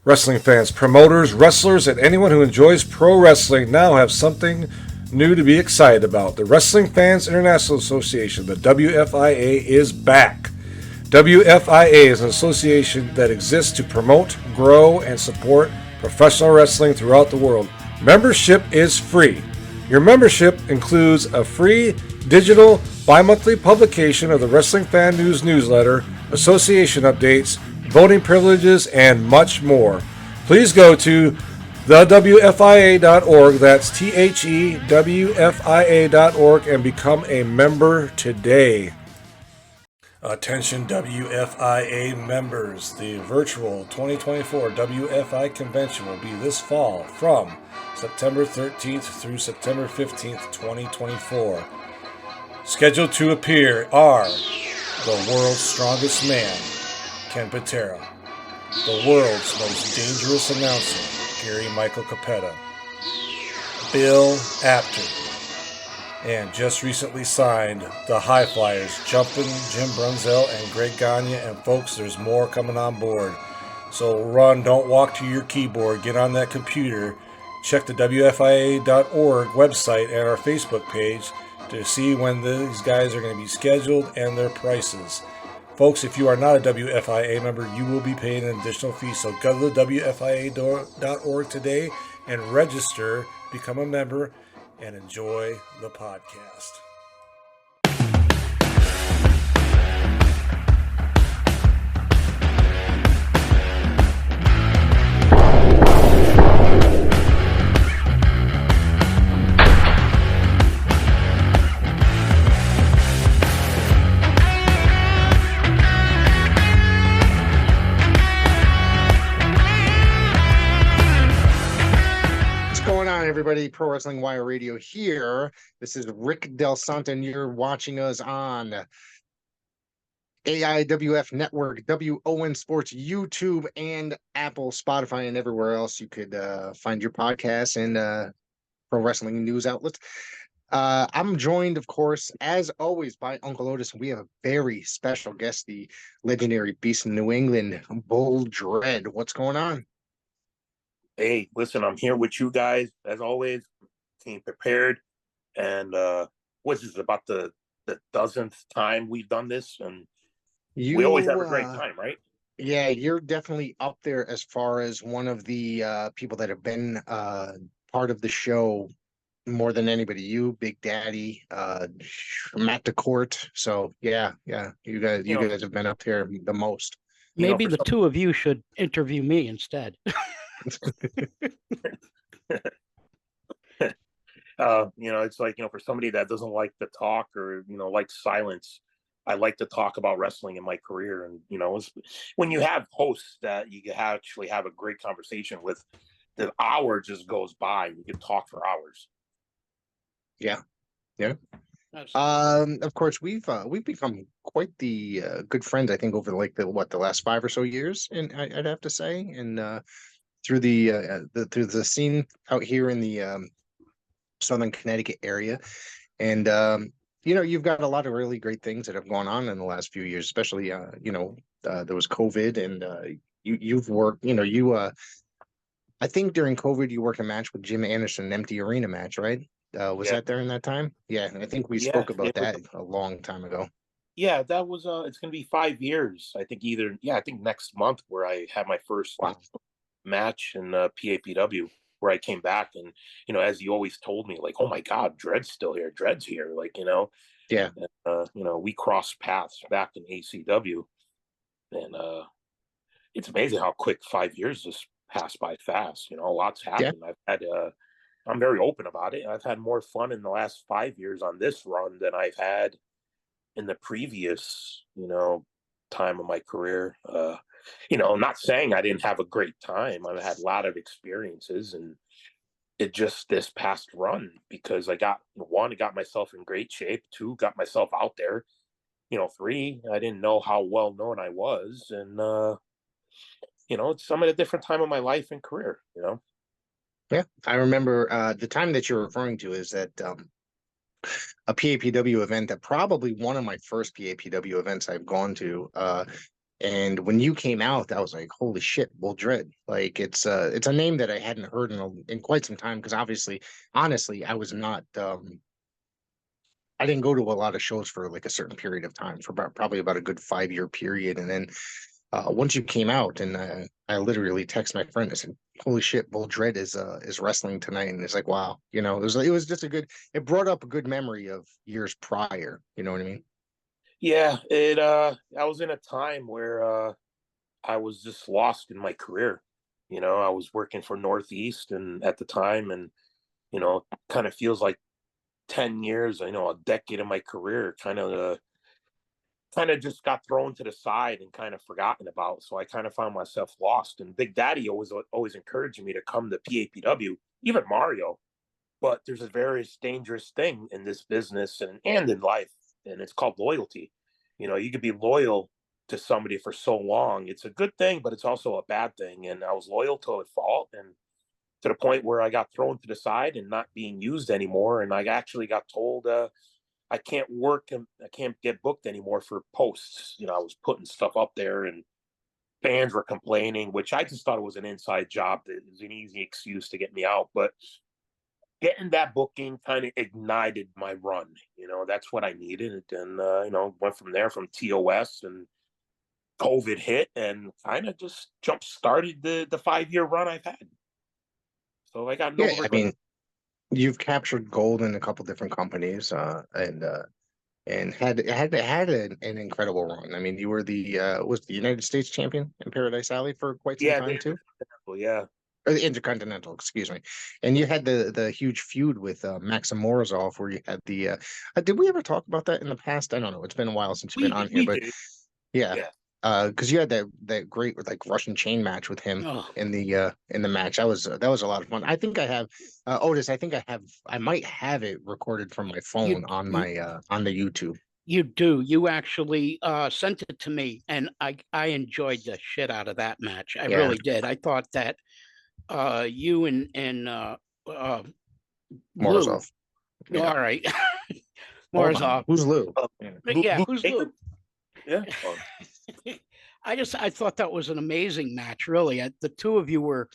Wrestling fans, promoters, wrestlers, and anyone who enjoys pro wrestling now have something new to be excited about. The Wrestling Fans International Association, the WFIA, is back. WFIA is an association that exists to promote, grow, and support professional wrestling throughout the world. Membership is free. Your membership includes a free digital bi-monthly publication of the Wrestling Fan News newsletter, association updates, voting privileges, and much more. Please go to thewfia.org, that's THEWFIA.org, and become a member today. Attention WFIA members, the virtual 2024 WFI convention will be this fall from September 13th through September 15th, 2024. Scheduled to appear are the world's strongest man, Ken Patera, the world's most dangerous announcer, Gary Michael Capetta, Bill Apter, and just recently signed the High Flyers, Jumpin', Jim Brunzell, and Greg Gagne. And folks, there's more coming on board. So run, don't walk to your keyboard. Get on that computer. Check the WFIA.org website and our Facebook page to see when these guys are going to be scheduled and their prices. Folks, if you are not a WFIA member, you will be paying an additional fee. So go to the WFIA.org today and register, become a member, and enjoy the podcast. Everybody, Pro Wrestling Wire Radio here. This is Rick Del Santa, and you're watching us on AIWF Network, WON Sports, YouTube, and Apple, Spotify, and everywhere else you could find your podcasts and pro wrestling news outlets. I'm joined, of course, as always, by Uncle Otis. We have a very special guest, the legendary Beast in New England, Bull Dredd. What's going on? Hey, listen, I'm here with you guys as always. Came prepared, and what's this about the dozenth time we've done this, and we always have a great time, right? Yeah, you're definitely up there as far as one of the people that have been part of the show more than anybody. You, Big Daddy, Matt DeCourt. So yeah, you guys have been up there the most. Maybe the two of you should interview me instead. It's like, for somebody that doesn't like to talk or, likes silence, I like to talk about wrestling in my career. And, when you have hosts that you can actually have a great conversation with, the hour just goes by. You can talk for hours. Yeah. Of course, we've become quite the good friends, I think, over the last 5 or so years, and I'd have to say, and through the scene out here in the Southern Connecticut area. And you've got a lot of really great things that have gone on in the last few years, especially there was COVID, and you've worked, I think during COVID you worked a match with Jim Anderson, an empty arena match, right? Was that during that time? Yeah, I think we spoke about that a long time ago. Yeah, that was it's gonna be 5 years. I think I think next month, where I had my first match in PAPW, where I came back, and as you always told me, like, oh my God, Dredd's still here, Dredd's here, like, yeah, and, we crossed paths back in ACW, and it's amazing how quick 5 years just passed by fast. A lot's happened. I've had I'm very open about it. I've had more fun in the last 5 years on this run than I've had in the previous time of my career. I'm not saying I didn't have a great time. I've had a lot of experiences, and it just this past run, because I got myself in great shape. 2, got myself out there. 3, I didn't know how well known I was, and I'm at a different time of my life and career. Yeah, I remember the time that you're referring to is that a PAPW event, that probably one of my first PAPW events I've gone to. And when you came out, I was like, holy shit, Bull Dredd. Like it's a name that I hadn't heard in quite some time, because honestly, I was not I didn't go to a lot of shows for like a certain period of time, for probably about a good 5 year period. And then once you came out, and I literally text my friend, I said, holy shit, Bull Dredd is wrestling tonight. And it's like, wow, it was just it brought up a good memory of years prior. You know what I mean? Yeah, I was in a time where I was just lost in my career. I was working for Northeast and at the time, and kind of feels like 10 years, a decade of my career kind of just got thrown to the side and kind of forgotten about. So I kind of found myself lost. And Big Daddy always encouraging me to come to PAPW, even Mario. But there's a very dangerous thing in this business and in life, and it's called loyalty. You could be loyal to somebody for so long. It's a good thing, but it's also a bad thing. And I was loyal to a fault, and to the point where I got thrown to the side and not being used anymore. And I actually got told I can't work and I can't get booked anymore for posts. I was putting stuff up there and fans were complaining, which I just thought it was an inside job. That was an easy excuse to get me out. But getting that booking kind of ignited my run. That's what I needed. And, went from there, from TOS, and COVID hit and kind of just jump started the 5 year run I've had. So I got no Yeah, I regret. mean, you've captured gold in a couple different companies, and had an incredible run. I mean, you were was the United States champion in Paradise Alley for quite some Yeah, time too, yeah. or the Intercontinental, excuse me. And you had the huge feud with Maxim Morozov, where you had did we ever talk about that in the past? I don't know. It's been a while since you've been on here, We but did. yeah, Yeah. because you had that great like Russian chain match with him Oh, in the match. That was a lot of fun. I think I have Otis. I might have it recorded from my phone you on the YouTube. you do. You actually sent it to me, and I enjoyed the shit out of that match. I Yeah, really did. I thought that you and uh, Lou. Morozov. Yeah. All right, Hold on. Morozov. Who's Lou? Uh, Yeah. Yeah, Blue who's Jacob. Lou? Yeah. I thought that was an amazing match. Really, the two of you were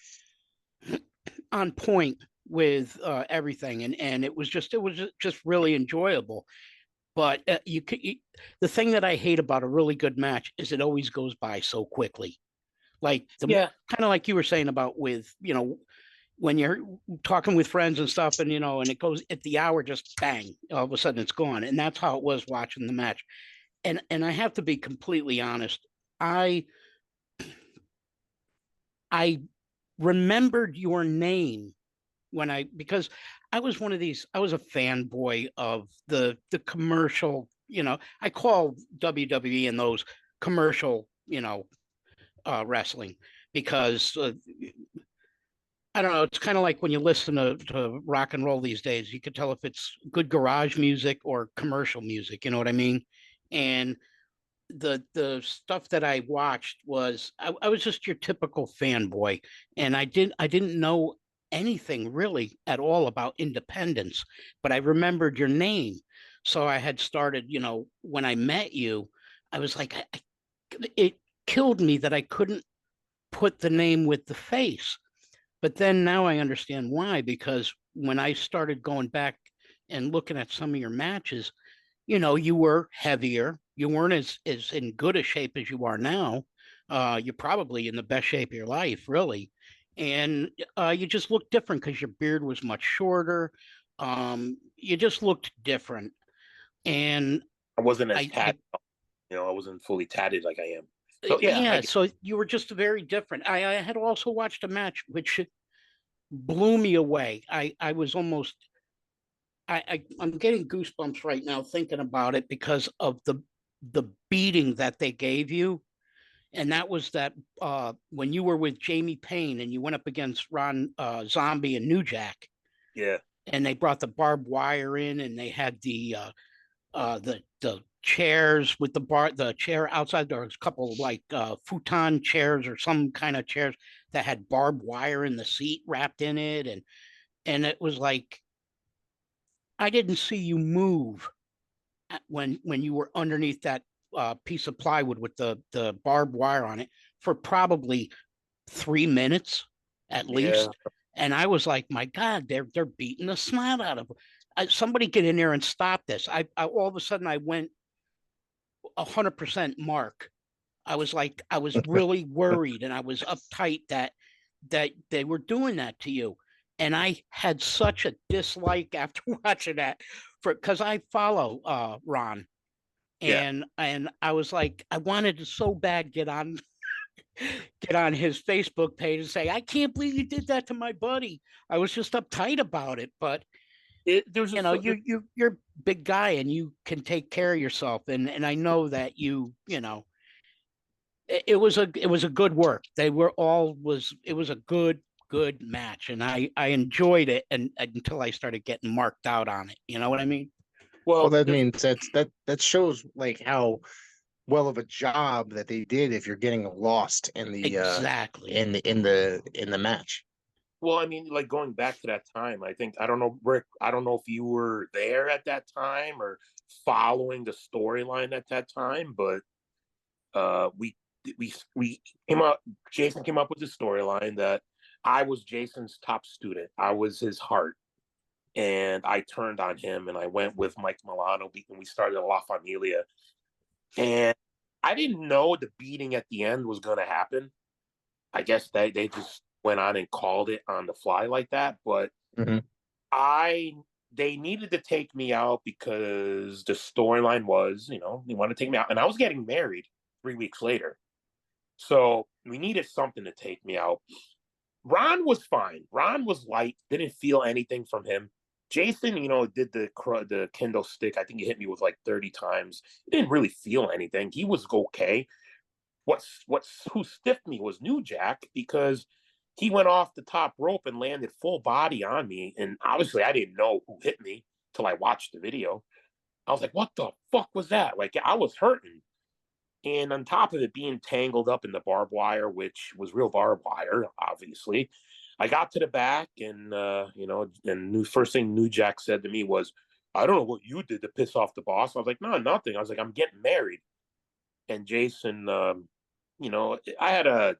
on point with everything, and it was just really enjoyable. But the thing that I hate about a really good match is it always goes by so quickly. Like Yeah. kind of like you were saying about with when you're talking with friends and stuff, and it goes at the hour, just bang, all of a sudden it's gone, and that's how it was watching the match. And I have to be completely honest. I I remembered your name because I was one of these. I was a fanboy of the commercial. I call WWE and those commercial, wrestling, because I don't know. It's kind of like when you listen to rock and roll these days. You could tell if it's good garage music or commercial music. You know what I mean? And the stuff that I watched I was just your typical fanboy, and I didn't know anything really at all about independence, but I remembered your name. So I had started, when I met you, I was like, it killed me that I couldn't put the name with the face. But then now I understand why, because when I started going back and looking at some of your matches, you were heavier. You weren't as in good a shape as you are now. You're probably in the best shape of your life, really. And you just looked different because your beard was much shorter. You just looked different. And I wasn't as I tatted. I wasn't fully tatted like I am. So yeah, yeah, so you were just very different. I had also watched a match which blew me away. I was almost I'm getting goosebumps right now thinking about it because of the beating that they gave you. And that was that when you were with Jamie Payne and you went up against Ron Zombie and New Jack, yeah, and they brought the barbed wire in, and they had the chairs with the chair outside. There was a couple of like futon chairs or some kind of chairs that had barbed wire in the seat wrapped in it, and it was like I didn't see you move when you were underneath that piece of plywood with the barbed wire on it for probably 3 minutes at least. And I was like, my God, they're beating the snot out of somebody get in there and stop this. I all of a sudden I went 100% Mark. I was like, I was really worried and I was uptight that they were doing that to you. And I had such a dislike after watching that because I follow Ron. And I was like, I wanted to so bad get on his Facebook page and say, I can't believe you did that to my buddy. I was just uptight about it, but there's you're a big guy and you can take care of yourself. And I know that it was a good work. It was a good match. And I enjoyed it until I started getting marked out on it. You know what I mean? Well, that means that shows like how well of a job that they did if you're getting lost in the exactly in the match. Well, I mean, like going back to that time, I don't know, Rick, I don't know if you were there at that time or following the storyline at that time, but we came up, Jason came up with the storyline that I was Jason's top student. I was his heart. And I turned on him and I went with Mike Milano and we started La Familia. And I didn't know the beating at the end was going to happen. I guess they just went on and called it on the fly like that. But they needed to take me out because the storyline was, they wanted to take me out. And I was getting married 3 weeks later. So we needed something to take me out. Ron was fine. Ron was light. Didn't feel anything from him. Jason, did the kendo stick. I think he hit me with like 30 times. Didn't really feel anything. He was okay. Who stiffed me was New Jack because he went off the top rope and landed full body on me. And obviously I didn't know who hit me till I watched the video. I was like, what the fuck was that? Like I was hurting. And on top of it being tangled up in the barbed wire, which was real barbed wire, obviously, I got to the back and, first thing New Jack said to me was, I don't know what you did to piss off the boss. I was like, no, nothing. I was like, I'm getting married. And Jason, it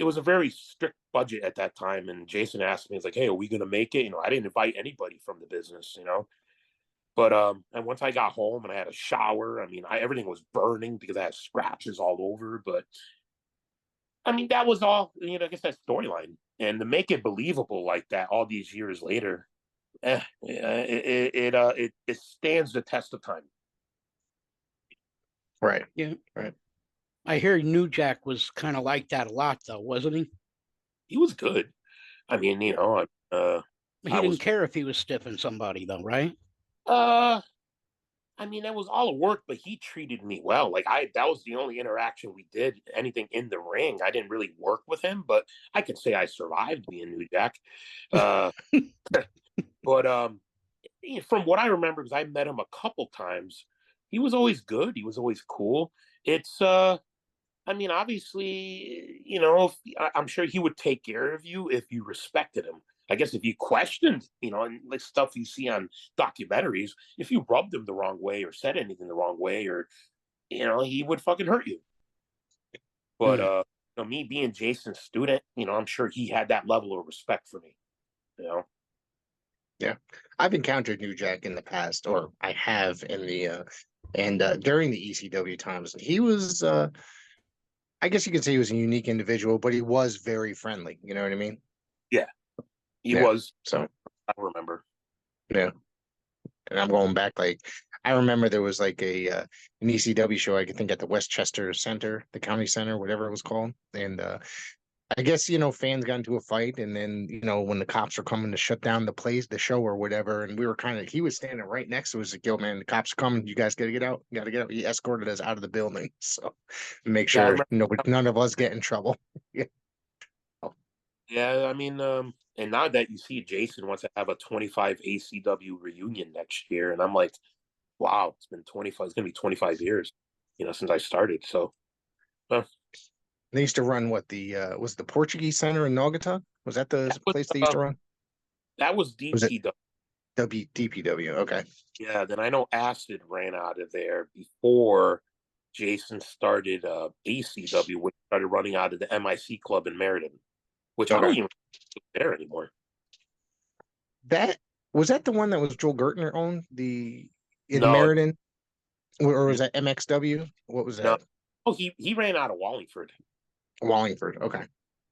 was a very strict budget at that time. And Jason asked me, he's like, hey, are we going to make it? I didn't invite anybody from the business, But and once I got home and I had a shower, everything was burning because I had scratches all over. But that was all, I guess that storyline. And to make it believable like that all these years later, it stands the test of time. Right. Yeah. Right. I hear New Jack was kind of like that a lot, though, wasn't he? He was good. He didn't care if he was stiffing somebody, though, right? That was all a work, but he treated me well. That was the only interaction we did, anything in the ring. I didn't really work with him, but I could say I survived being New Jack. But from what I remember, because I met him a couple times, he was always good. He was always cool. It's, obviously, I'm sure he would take care of you if you respected him. I guess if you questioned, and like stuff you see on documentaries, if you rubbed him the wrong way or said anything the wrong way, or he would fucking hurt you. But me being Jason's student, I'm sure he had that level of respect for me. Yeah, I've encountered New Jack in the past, or I have in the during the ECW times. He was, I guess you could say, he was a unique individual, but he was very friendly. You know what I mean? Yeah. He was. So I remember. Yeah. And I'm going back, I remember there was an ECW show, I think at the Westchester Center, the county center, whatever it was called. And I guess, fans got into a fight, and then, when the cops were coming to shut down the show or whatever, and we were he was standing right next to us, like, yo, man, the cops are coming, you guys gotta get out, He escorted us out of the building, so make sure none of us get in trouble. Yeah. Yeah, and now that you see Jason wants to have a 25 ACW reunion next year, and I'm like, wow, it's been 25, it's gonna be 25 years, since I started. So they used to run was the Portuguese Center in Naugatuck? Was that the place they used to run? That was DPW. DPW, okay. Yeah, then I know Acid ran out of there before Jason started ACW, which started running out of the MIC club in Meriden, which I don't Okay. even think there anymore. That was that the one that was Joel Gertner owned in No, Meriden, or was that MXW? What was no. that? Oh, he ran out of Wallingford. Wallingford. Okay.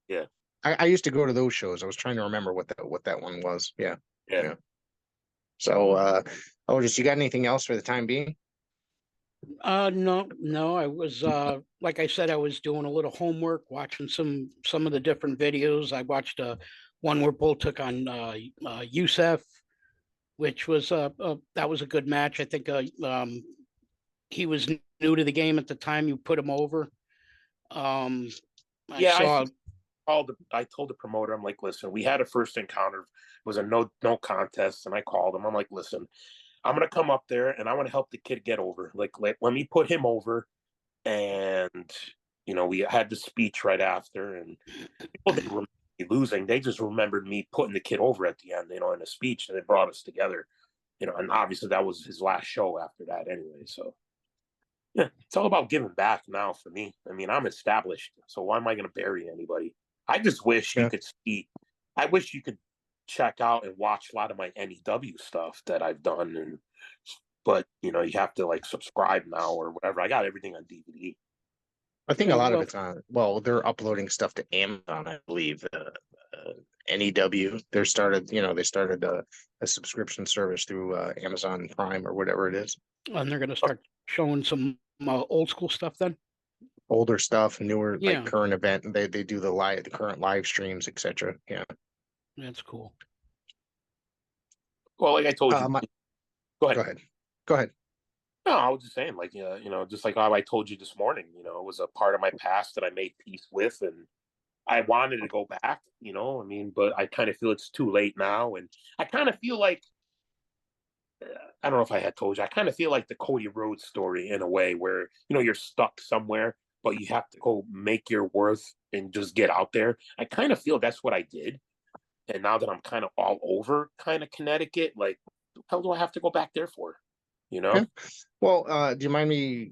Yeah. I used to go to those shows. I was trying to remember what that one was. Yeah. Yeah. Yeah. So, just you got anything else for the time being? No, I was like I said, I was doing a little homework, watching some of the different videos. I watched one where Bull took on Youssef, which was that was a good match. I think he was new to the game at the time you put him over. I Yeah, saw I told the promoter, I'm like, listen, we had a first encounter. It was a no contest, and I called him. I'm like, listen, I'm gonna come up there and I want to help the kid get over. Like, let me put him over. And we had the speech right after, and people didn't remember me losing. They just remembered me putting the kid over at the end, in a speech, and it brought us together. And obviously that was his last show after that anyway. So yeah, it's all about giving back now for me. I mean, I'm established, so why am I going to bury anybody? I just wish you Yeah. could see. I wish you could check out and watch a lot of my NEW stuff that I've done, but you have to like subscribe now or whatever. I got everything on DVD. I think a lot of well, it's on. Well, they're uploading stuff to Amazon, I believe. NEW. They started a subscription service through Amazon Prime or whatever it is. and they're going to start showing some old school stuff then. Older stuff, newer, Yeah. like current event. They do the current live streams, etc. Yeah. That's cool. Well, like I told you, go ahead. Go ahead. Go ahead. No, I was just saying, like, just like how I told you this morning, it was a part of my past that I made peace with, and I wanted to go back, I mean, but I kind of feel it's too late now, and I kind of feel like, I don't know if I had told you, I kind of feel like the Cody Rhodes story in a way where, you're stuck somewhere, but you have to go make your worth and just get out there. I kind of feel that's what I did. And now that I'm kind of all over kind of Connecticut, like, what the hell do I have to go back there for? Okay. Well, do you mind me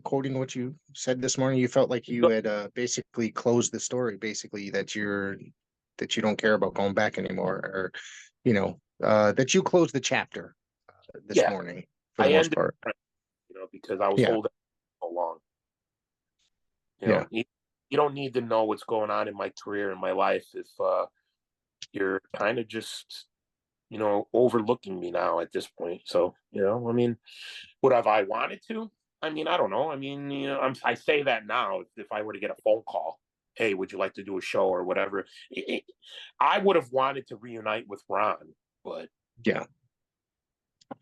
quoting what you said this morning? You felt like you had basically closed the story, basically that you don't care about going back anymore, or that you closed the chapter this morning for the I most ended, part. because I was holding so long. You don't need to know what's going on in my career and my life if you're kind of just overlooking me now at this point. So I mean, would have I wanted to? I mean, I don't know. I mean, I say that now. If I were to get a phone call, hey, would you like to do a show or whatever? I would have wanted to reunite with Ron, but yeah.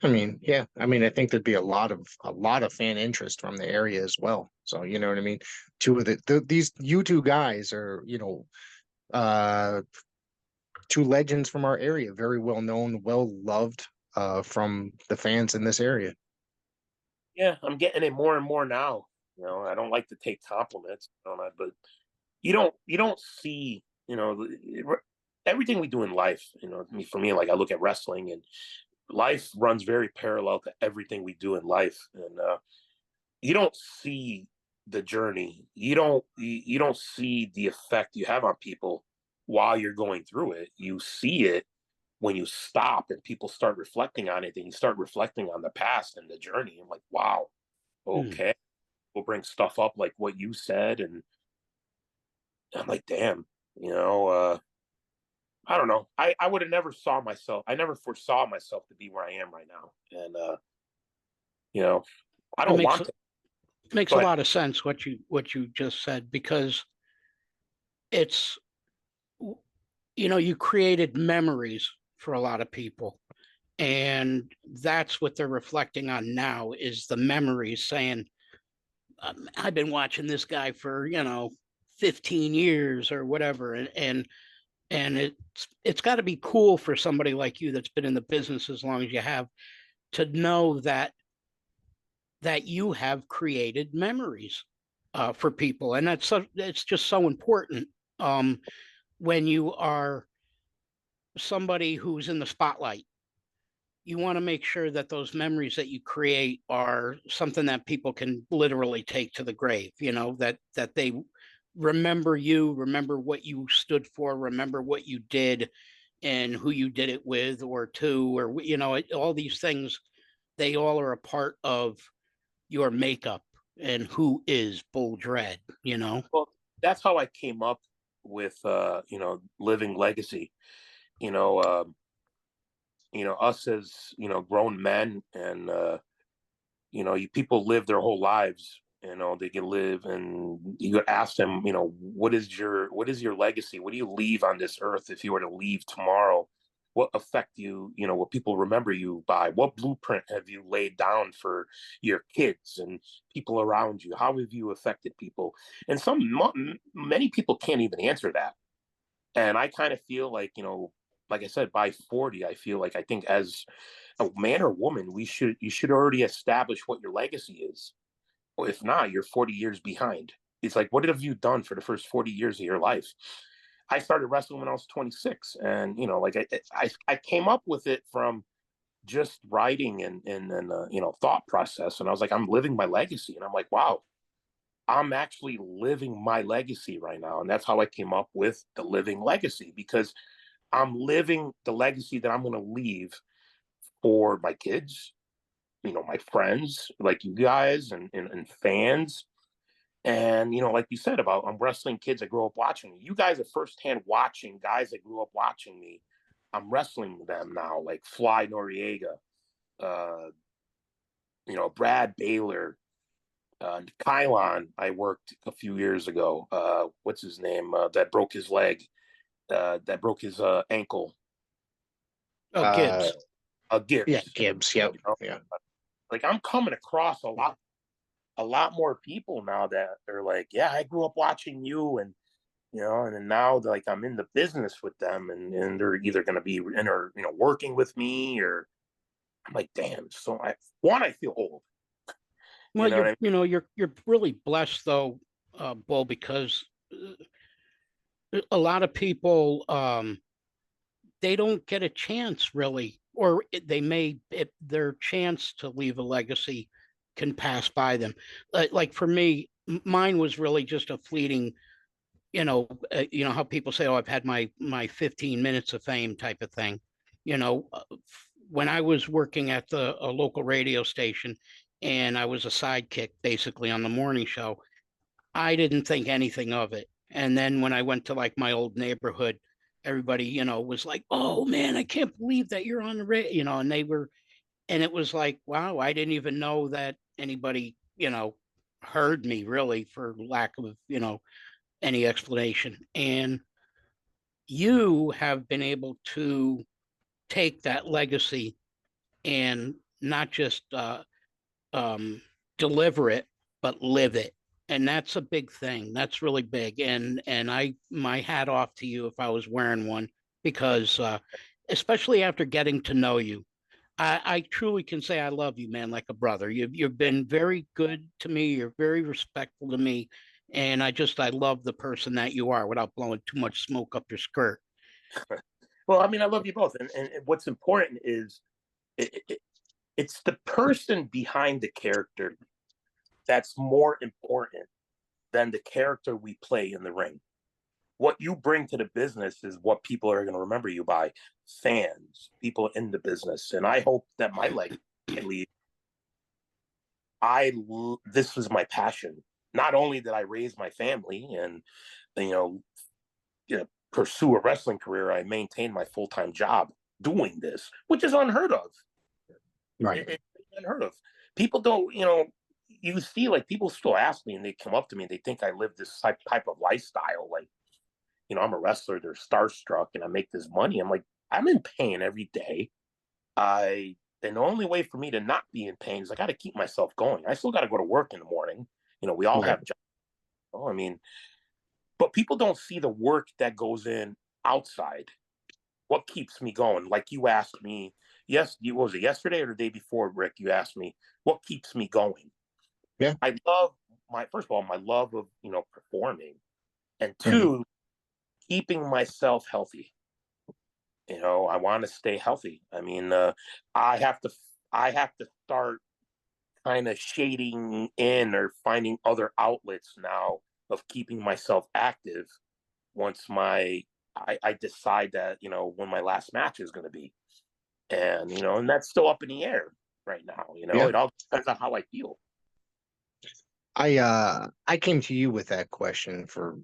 I mean, yeah. I mean, I think there'd be a lot of fan interest from the area as well. So you know what I mean. Two of these you two guys are two legends from our area, very well known, well loved from the fans in this area. Yeah, I'm getting it more and more now. I don't like to take compliments, but you don't see, everything we do in life. For me, like I look at wrestling, and life runs very parallel to everything we do in life, and you don't see the journey. You don't see the effect you have on people while you're going through it. You see it when you stop and people start reflecting on it, and you start reflecting on the past and the journey. I'm like, wow, okay. We'll bring stuff up like what you said, and I'm like, damn, I don't know. I would have never saw myself. I never foresaw myself to be where I am right now, and I don't want to. Makes a lot of sense what you just said, because it's you created memories for a lot of people, and that's what they're reflecting on now, is the memories, saying I've been watching this guy for 15 years or whatever, and it's got to be cool for somebody like you that's been in the business as long as you have, to know that you have created memories for people, and it's just so important when you are somebody who's in the spotlight. you want to make sure that those memories that you create are something that people can literally take to the grave, that they remember you, remember what you stood for, remember what you did and who you did it with or to, or, all these things, they all are a part of your makeup and who is Bull Dredd. Well, that's how I came up with living legacy. You know, us as grown men, and people live their whole lives. They can live, and you ask them, what is your legacy? What do you leave on this earth if you were to leave tomorrow? What affect you? What people remember you by? What blueprint have you laid down for your kids and people around you? How have you affected people? And many people can't even answer that. And I kind of feel like, like I said, by 40, I think as a man or woman, you should already establish what your legacy is. Or if not, you're 40 years behind. It's like, what have you done for the first 40 years of your life? I started wrestling when I was 26, and I came up with it from just writing and thought process, and I was like, I'm living my legacy, and I'm like, wow, I'm actually living my legacy right now, and that's how I came up with the living legacy, because I'm living the legacy that I'm going to leave for my kids, my friends, like you guys, and fans. And, like you said about I'm wrestling kids that grew up watching me. You guys are firsthand watching guys that grew up watching me. I'm wrestling them now, like Fly Noriega, uh, Brad Baylor, Kylon. I worked a few years ago. What's his name? That broke his leg, that broke his ankle. Oh, Gibbs. Gibbs. Yeah, Gibbs. Yep. Yeah. Like, I'm coming across a lot more people now that are like, yeah, I grew up watching you, and and now like I'm in the business with them, and they're either going to be working with me, or I'm like, damn. So I feel old. Well, What I mean? you're really blessed though, Bull, because a lot of people they don't get a chance really, or they may, their chance to leave a legacy can pass by them. Like for me, mine was really just a fleeting, how people say, "Oh, I've had my 15 minutes of fame" type of thing. When I was working at a local radio station, and I was a sidekick basically on the morning show, I didn't think anything of it. And then when I went to like my old neighborhood, everybody, was like, "Oh man, I can't believe that you're on the radio," and and it was like, wow, I didn't even know that anybody, heard me really, for lack of, any explanation. And you have been able to take that legacy and not just um, deliver it, but live it. And that's a big thing. That's really big. And my hat off to you if I was wearing one, because especially after getting to know you, I truly can say I love you, man, like a brother. You've been very good to me. You're very respectful to me, and I love the person that you are, without blowing too much smoke up your skirt. Well, I mean, I love you both, and what's important is it's the person behind the character that's more important than the character we play in the ring. What you bring to the business is what people are going to remember you by. Fans, people in the business, and I hope that my legacy, this was my passion. Not only did I raise my family and you know, pursue a wrestling career, I maintained my full-time job doing this, which is unheard of. Right. It's unheard of. People don't, you see, like, people still ask me, and they come up to me and they think I live this type of lifestyle. Like, I'm a wrestler, they're starstruck, and I make this money. I'm like, I'm in pain every day. And the only way for me to not be in pain is I got to keep myself going. I still got to go to work in the morning. We all have jobs. I mean, but people don't see the work that goes in outside. What keeps me going? Like you asked me, was it yesterday or the day before, Rick? You asked me, what keeps me going? Yeah. I love first of all, my love of, performing. And two, keeping myself healthy. You know, I want to stay healthy. I mean, I have to I have to start kind of shading in or finding other outlets now of keeping myself active once I decide that, you know, when my last match is going to be. And, you know, and that's still up in the air right now. You know, Yeah. it all depends on how I feel. I came to you with that question for,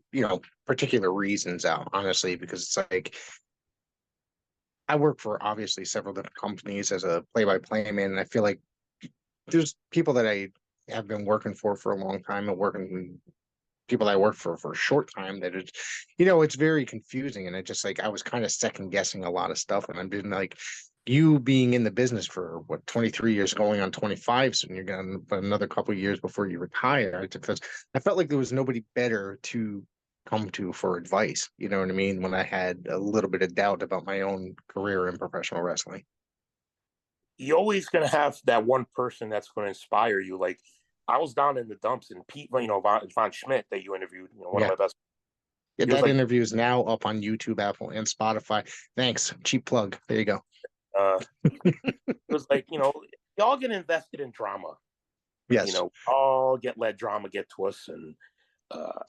particular reasons out, honestly, because it's like I work for obviously several different companies as a play-by-play man, and I feel like there's people that I have been working for a long time and working people that I work for a short time that it's very confusing. And it just like I was kind of second guessing a lot of stuff. And I've been like, you being in the business for what 23 years, going on 25, so you're gonna another couple of years before you retire. I felt like there was nobody better to come to for advice. You know what I mean? When I had a little bit of doubt about my own career in professional wrestling. You're always going to have that one person that's going to inspire you. Like, I was down in the dumps, and Pete, you know, Von Schmidt that you interviewed, you know, one of Yeah. my best. Yeah, He was that like, interview is now up on YouTube, Apple, and Spotify. Thanks. Cheap plug. There you go. it was like, you know, y'all get invested in drama. You Yes. know, all let drama get to us, and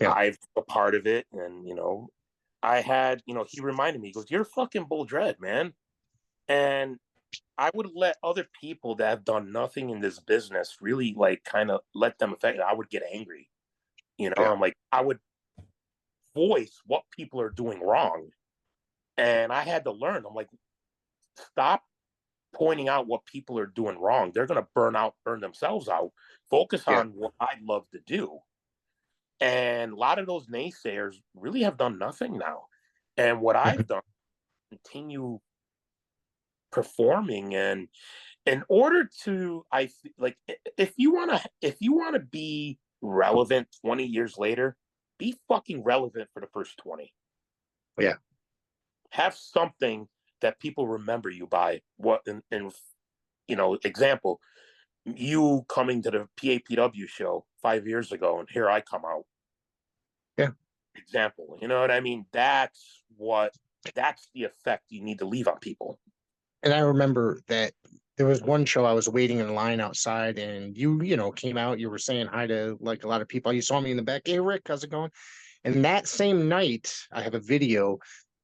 Yeah. I've a part of it. And, you know, I had, you know, he reminded me, he goes, "You're fucking Bull Dredd, man." And I would let other people that have done nothing in this business really like kind of let them affect it. I would get angry. You know, Yeah. I'm like, I would voice what people are doing wrong. And I had to learn. I'm like, stop pointing out what people are doing wrong. They're going to burn themselves out. Focus Yeah. on what I love to do. And a lot of those naysayers really have done nothing now. And what I've done, continue performing. And in order to, like, if you want to be relevant 20 years later, be fucking relevant for the first 20. Yeah. Have something that people remember you by. What in you know, example, you coming to the PAPW show 5 years ago, and here I come out. Yeah. Example, you know what I mean? That's the effect you need to leave on people. And I remember that there was one show I was waiting in line outside, and you came out. You were saying hi to like a lot of people. You saw me in the back. Hey, Rick, how's it going? And that same night, I have a video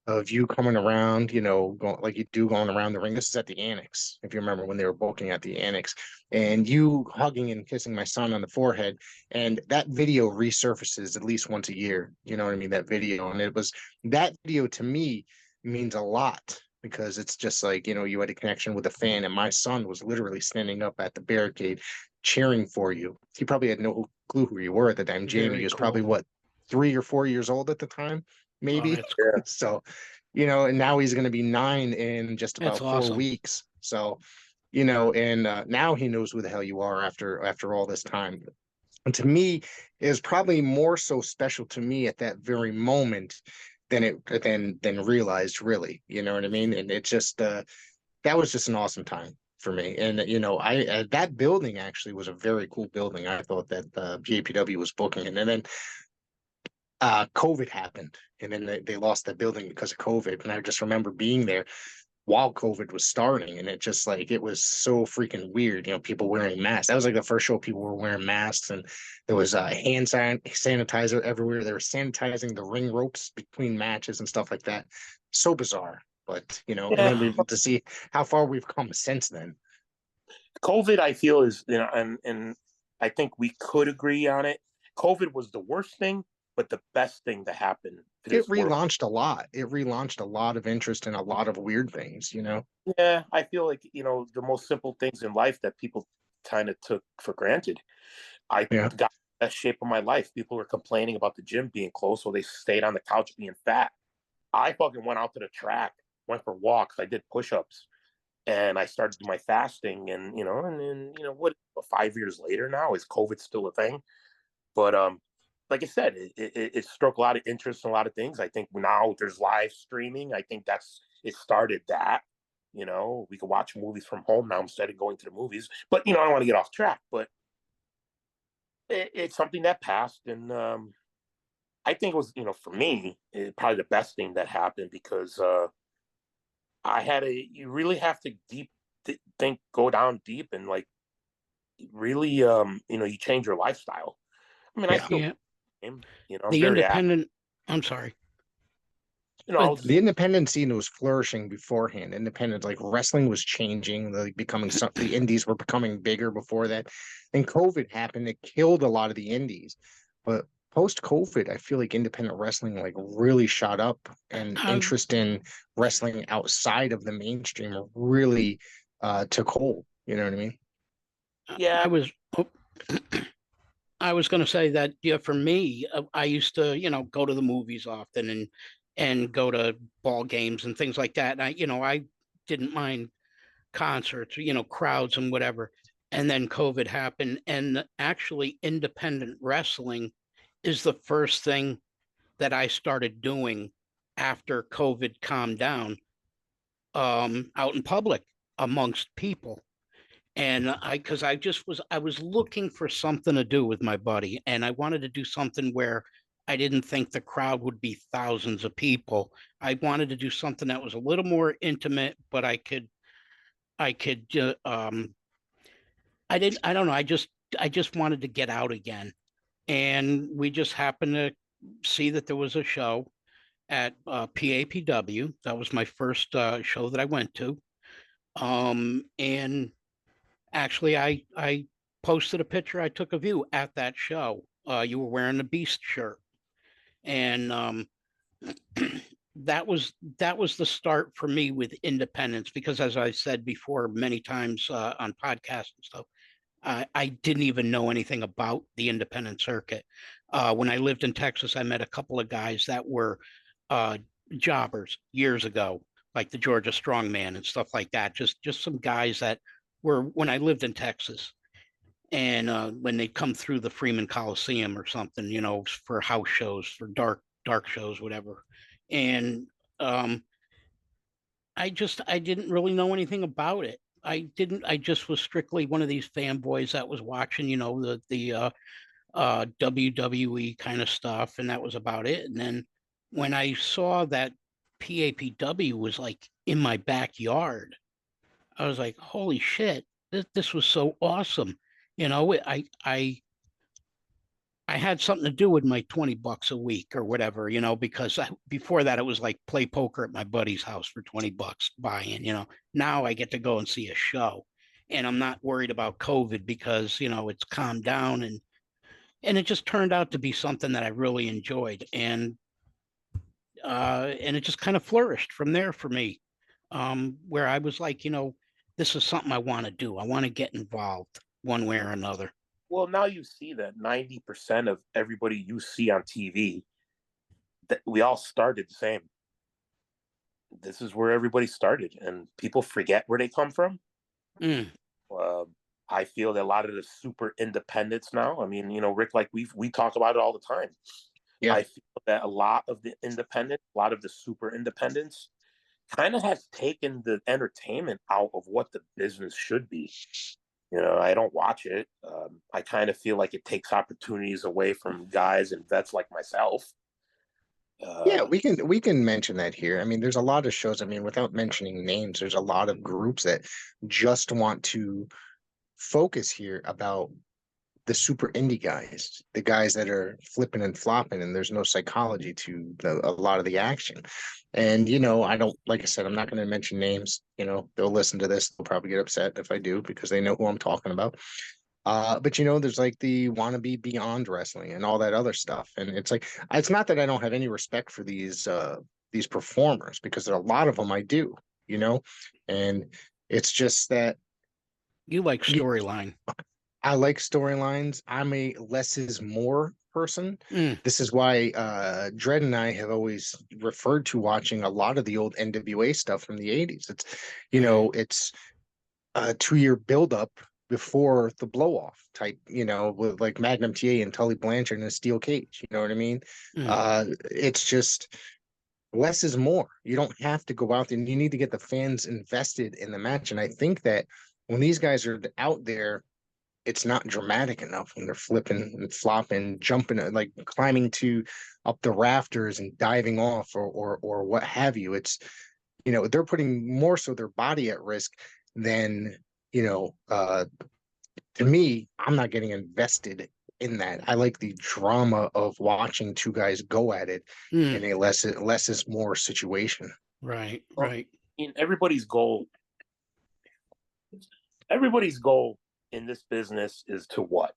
of you coming around, going like you do going around the ring. This is at the Annex, if you remember when they were booking at the Annex, and you hugging and kissing my son on the forehead. And that video resurfaces at least once a year. You know what I mean? That video. And that video to me means a lot because it's just like, you had a connection with a fan, and my son was literally standing up at the barricade cheering for you. He probably had no clue who you were at the time. Jamie Very was cool. probably what, 3 or 4 years old at the time, maybe. that's cool. So, and now he's going to be 9 in just about That's 4 awesome. weeks. So, and now he knows who the hell you are after all this time. And to me, it was probably more so special to me at that very moment than realized, really. You know what I mean? And it just that was just an awesome time for me. And I that building actually was a very cool building. I thought that GAPW was booking, and then COVID happened, and then they lost that building because of COVID. And I just remember being there while COVID was starting, and it was so freaking weird. People wearing masks. That was like the first show people were wearing masks, and there was hand sanitizer everywhere. They were sanitizing the ring ropes between matches and stuff like that. So bizarre, but and then to see how far we've come since then. COVID, I feel, is, and I think we could agree on it. COVID was the worst thing, but the best thing to happen to It this world. relaunched a lot. It relaunched a lot of interest in a lot of weird things. Yeah, I feel like, the most simple things in life that people kind of took for granted. I Yeah. got the best shape of my life. People were complaining about the gym being closed, so they stayed on the couch being fat. I fucking went out to the track, went for walks, I did push-ups, and I started my fasting. And what, 5 years later now, is COVID still a thing? But like I said, it struck a lot of interest in a lot of things. I think now there's live streaming. I think it started that. We could watch movies from home now instead of going to the movies. But I don't want to get off track. But it's something that passed, and I think it was, for me, probably the best thing that happened, because you really have to think, go down deep and like really, you change your lifestyle. I mean, I Yeah. still, Yeah. I'm The very active. independent, I'm sorry. I But was The independent scene was flourishing beforehand. Independent, like wrestling was changing, like becoming the indies were becoming bigger before that. And COVID happened, it killed a lot of the indies. But post COVID, I feel like independent wrestling like really shot up, and I, interest in wrestling outside of the mainstream really took hold. You know what I mean? I yeah, was, oh, I was going to say that, yeah, for me, I used to, go to the movies often and go to ball games and things like that. And I didn't mind concerts, crowds and whatever. And then COVID happened, and actually, independent wrestling is the first thing that I started doing after COVID calmed down, out in public amongst people. And because I was looking for something to do with my buddy, and I wanted to do something where I didn't think the crowd would be thousands of people. I wanted to do something that was a little more intimate, but I could, I don't know, I just wanted to get out again. And we just happened to see that there was a show at PAPW. That was my first show that I went to. And actually, I posted a picture I took of you at that show. You were wearing a Beast shirt, and that was the start for me with independence. Because as I said before many times on podcasts and stuff, I didn't even know anything about the independent circuit. When I lived in Texas, I met a couple of guys that were uh, jobbers years ago, like the Georgia Strongman and stuff like that. Just some guys that were when I lived in Texas, and when they come through the Freeman Coliseum or something, for house shows, for dark shows, whatever. And um, I didn't really know anything about it. I just was strictly one of these fanboys that was watching, the WWE kind of stuff, and that was about it. And then when I saw that PAPW was like in my backyard, I was like, holy shit, this was so awesome. I had something to do with my $20 a week or whatever, because before that it was like play poker at my buddy's house for $20 buy-in. Now I get to go and see a show, and I'm not worried about COVID because, it's calmed down, and it just turned out to be something that I really enjoyed. And it just kind of flourished from there for me, where I was like, this is something I want to do. I want to get involved one way or another. well, now you see that 90% of everybody you see on TV, that we all started the same. This is where everybody started, and people forget where they come from. Mm. Uh, I feel that a lot of the super independents now. I mean, Rick, like we talk about it all the time. Yeah. I feel that a lot of the independents, a lot of the super independents, kind of has taken the entertainment out of what the business should be. I don't watch it. I kind of feel like it takes opportunities away from guys and vets like myself. Yeah, Uh, we can mention that here. I mean, there's a lot of shows. I mean, without mentioning names, there's a lot of groups that just want to focus here about the super indie guys, the guys that are flipping and flopping, and there's no psychology to a lot of the action. And I don't, like I said, I'm not going to mention names. They'll listen to this. They'll probably get upset if I do because they know who I'm talking about. But there's like the wannabe beyond wrestling and all that other stuff. And it's like it's not that I don't have any respect for these performers, because there are a lot of them I do, and it's just that You like y- storyline. I like storylines. I'm a less is more person. Mm. This is why Dredd and I have always referred to watching a lot of the old NWA stuff from the 80s. It's a 2 year buildup before the blow off type, with like Magnum TA and Tully Blanchard in a steel cage. You know what I mean? Mm. It's just less is more. You don't have to go out there, and you need to get the fans invested in the match. And I think that when these guys are out there, it's not dramatic enough when they're flipping and flopping, jumping, like climbing to up the rafters and diving off, or what have you. they're putting more so their body at risk than, to me, I'm not getting invested in that. I like the drama of watching two guys go at it in a less is more situation. Right, Well, right. in everybody's goal in this business is to what?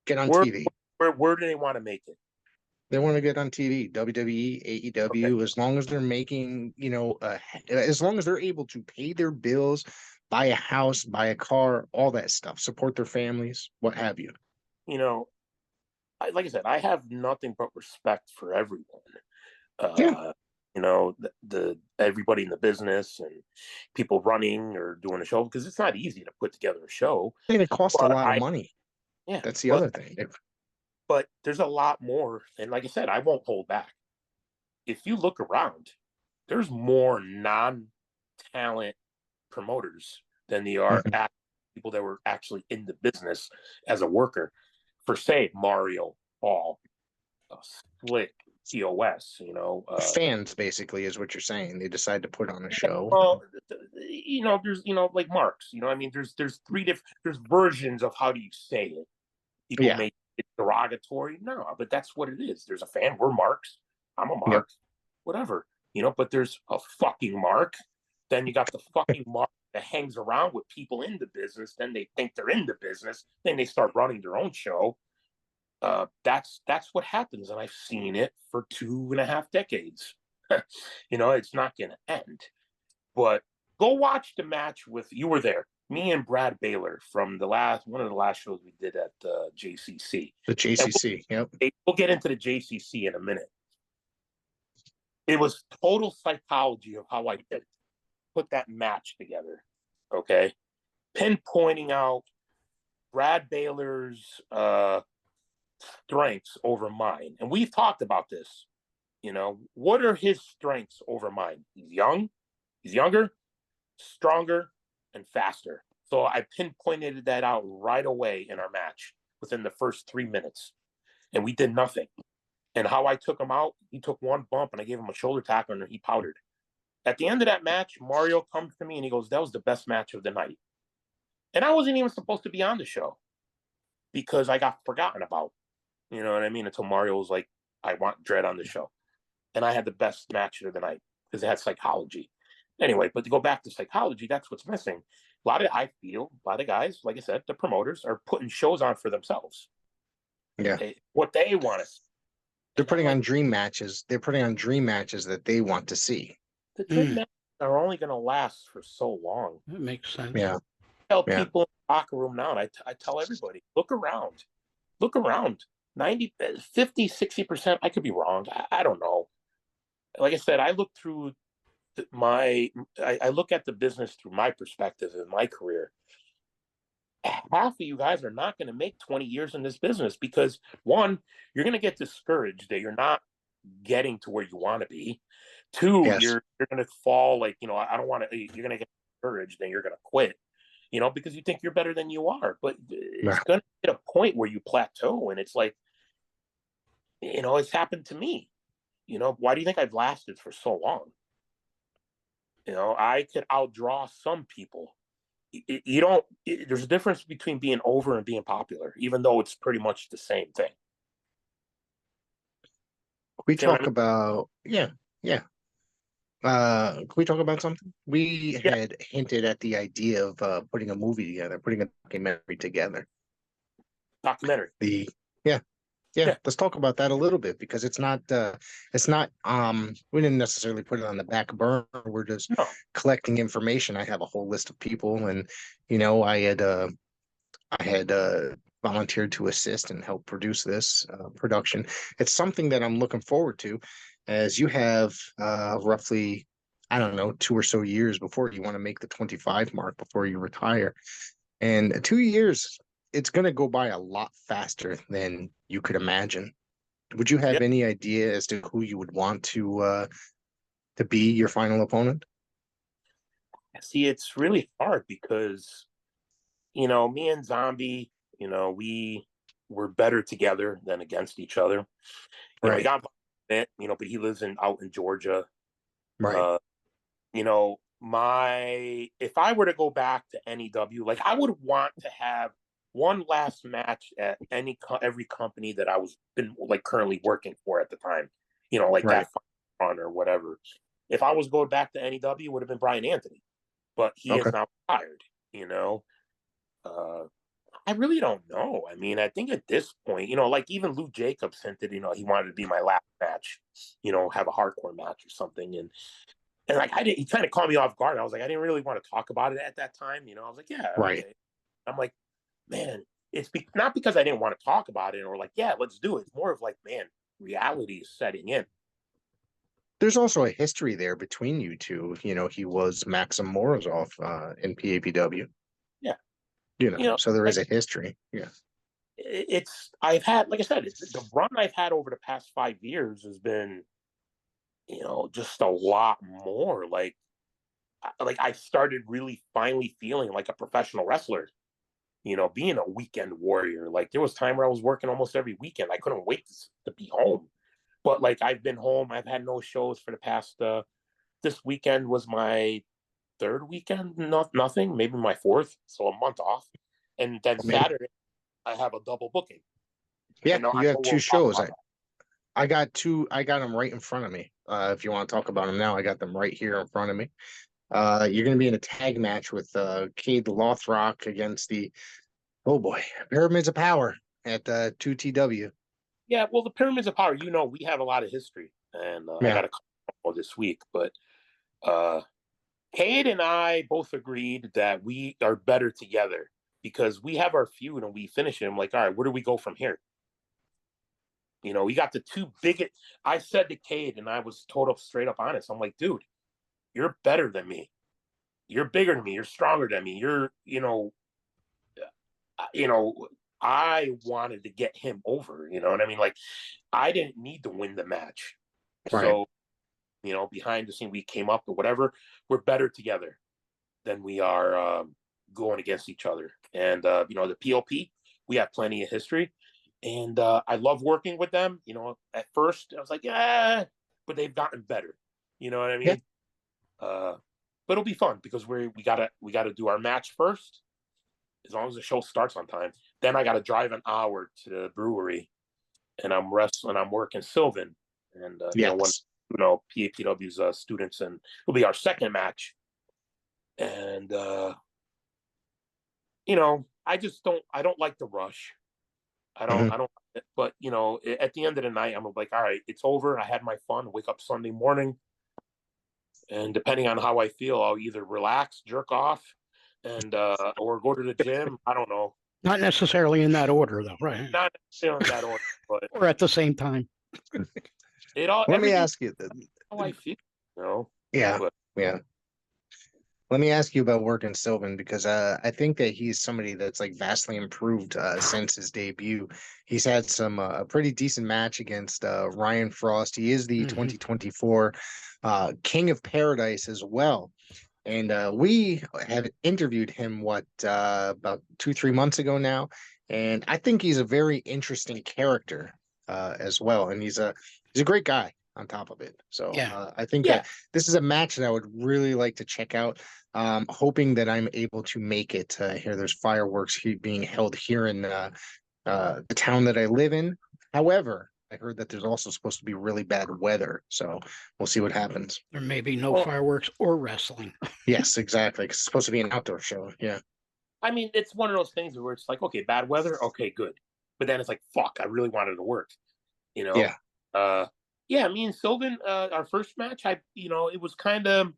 Get on Where TV. where do they want to make it? They want to get on TV, WWE, AEW, Okay. as long as they're making, as long as they're able to pay their bills, buy a house, buy a car, all that stuff, support their families, what have you. You know, like I said, I have nothing but respect for everyone. Yeah. The everybody in the business and people running or doing a show, because it's not easy to put together a show. And it costs a But lot of money. yeah, That's the other thing. but there's a lot more, and like I said, I won't hold back. If you look around, there's more non-talent promoters than there are Mhm. people that were actually in the business as a worker. For say Mario, Paul, Slick, TOS, Fans basically is what you're saying. They decide to put on a show. well, there's like Marks. I mean, there's three different there's versions of how do you say it. People Yeah. make it derogatory. No, but that's what it is. There's a fan. We're Marks. I'm a Mark. Yep. Whatever. But there's a fucking Mark. Then you got the fucking Mark that hangs around with people in the business. Then they think they're in the business. Then they start running their own show. That's what happens, and I've seen it for 2.5 decades. It's not going to end. But go watch the match you were there, me and Brad Baylor from one of the last shows we did at JCC. The JCC, yep. We'll get into the JCC in a minute. It was total psychology of how I put that match together. Okay, pinpointing out Brad Baylor's strengths over mine, and we've talked about this. What are his strengths over mine? He's younger, stronger, and faster. So I pinpointed that out right away in our match within the first 3 minutes, and we did nothing. And how I took him out, he took one bump, and I gave him a shoulder tackle, and he powdered. At the end of that match, Mario comes to me and he goes, "That was the best match of the night." And I wasn't even supposed to be on the show because I got forgotten about. You know what I mean? Until Mario was like, "I want Dredd on the show." And I had the best match of the night because it had psychology. Anyway, but to go back to psychology, that's what's missing. I feel a lot of guys, like I said, the promoters are putting shows on for themselves. Yeah. What they want to see. They're putting on dream matches. They're putting on dream matches that they want to see. The dream matches are only going to last for so long. That makes sense. Yeah. I tell people in the locker room now, and I tell everybody, look around. 90, 50, 60%, I could be wrong. I don't know. Like I said, I look through I look at the business through my perspective in my career. Half of you guys are not going to make 20 years in this business because one, you're going to get discouraged that you're not getting to where you want to be. Two, Yes. you're going to fall I don't want to. You're going to get discouraged and you're going to quit. Because you think you're better than you are. But it's going to get a point where you plateau, and it's like, it's happened to me. Why do you think I've lasted for so long? I could outdraw some people. There's a difference between being over and being popular, even though it's pretty much the same thing. We talk about, yeah. Can we talk about something? We had hinted at the idea of putting a movie together, putting a documentary together. Documentary. Yeah. Let's talk about that a little bit because it's not we didn't necessarily put it on the back burner. We're just collecting information. I have a whole list of people, and I had volunteered to assist and help produce this production. It's something that I'm looking forward to, as you have roughly, I don't know, 2 or so years before you want to make the 25 mark before you retire. And 2 years, it's going to go by a lot faster than you could imagine. Would you have any idea as to who you would want to be your final opponent? See, it's really hard because, me and Zombie, we were better together than against each other. Right. We got it, but he lives out in Georgia. Right. you know, if I were to go back to NEW, like I would want to have one last match at every company that I was been like currently working for at the time, you know, like Right. that on or whatever. If I was going back to NEW, it would have been Brian Anthony, but he Okay. is now retired, you know. Uh, I really don't know. I mean, I think at this point, you know, like even Lou Jacobs hinted, you know, he wanted to be my last match, you know, have a hardcore match or something. And like he kind of caught me off guard. I was like, I didn't really want to talk about it at that time, you know. I was like, yeah, Right. okay. I'm like, man, not because I didn't want to talk about it or like, yeah, let's do it. It's more of like, man, reality is setting in. There's also a history there between you two. You know, he was Maxim Morozov in PAPW. Yeah, You you know, know, so there is like a history. Yeah. I've had, like I said, the run I've had over the past 5 years has been, you know, just a lot more. Like I started really finally feeling like a professional wrestler. You know, being a weekend warrior. Like there was time where I was working almost every weekend. I couldn't wait to be home. But like I've been home. I've had no shows for the past. This weekend was my third weekend. Nothing. Maybe my fourth. So a month off. And then Saturday I have a double booking. Yeah, You know, I you have know two we'll talk shows. about that. I got two. I got them right in front of me. If you want to talk about them now, I got them right here in front of me. You're going to be in a tag match with Cade Lothrock against the oh boy Pyramids of Power at 2TW. Yeah, well, the Pyramids of Power. You know, we have a lot of history, and I Yeah. got a call this week, but Cade and I both agreed that we are better together because we have our feud and we finish it. I'm like, all right, where do we go from here? You know, we got the two biggest. I said to Cade, and I was total straight up honest. I'm like, dude, you're better than me. You're bigger than me. You're stronger than me. You know, I wanted to get him over. You know what I mean? Like, I didn't need to win the match. Right. So, you know, behind the scene, we came up or whatever. We're better together than we are going against each other. And you know, the POP, we have plenty of history, and I love working with them. You know, at first I was like, yeah, but they've gotten better. You know what I Yeah. mean? But it'll be fun because we gotta do our match first. As long as the show starts on time, then I gotta drive an hour to the brewery, and I'm wrestling. I'm working Sylvan, and you know, when Yes. you know PAPW's students, and it'll be our second match. And you know, I don't like the rush. Mhm. I don't, but you know, at the end of the night, I'm like, all right, it's over. I had my fun. Wake up Sunday morning, and depending on how I feel, I'll either relax, jerk off, and or go to the gym. I don't know. Not necessarily in that order, though, right? Not necessarily in that order, but Or at the same time. Let me everything ask you. how I feel, you know. Yeah. But Yeah. Let me ask you about working Sylvan because I think that he's somebody that's like vastly improved since his debut. He's had some a pretty decent match against Ryan Frost. He is the 2024 King of Paradise as well. And we had interviewed him about 2-3 months ago now, and I think he's a very interesting character as well. And he's a great guy on top of it. So Yeah. I think yeah, that this is a match that I would really like to check out. Hoping that I'm able to make it here. There's fireworks being held here in the town that I live in. However, I heard that there's also supposed to be really bad weather, so we'll see what happens. There may be no well, fireworks or wrestling. Yes, exactly. 'Cause it's supposed to be an outdoor show. Yeah. I mean, it's one of those things where it's like, okay, bad weather, okay, good, but then it's like, fuck, I really wanted to work, you know. Yeah. Yeah, me and Sylvan, our first match, you know, it was kind of.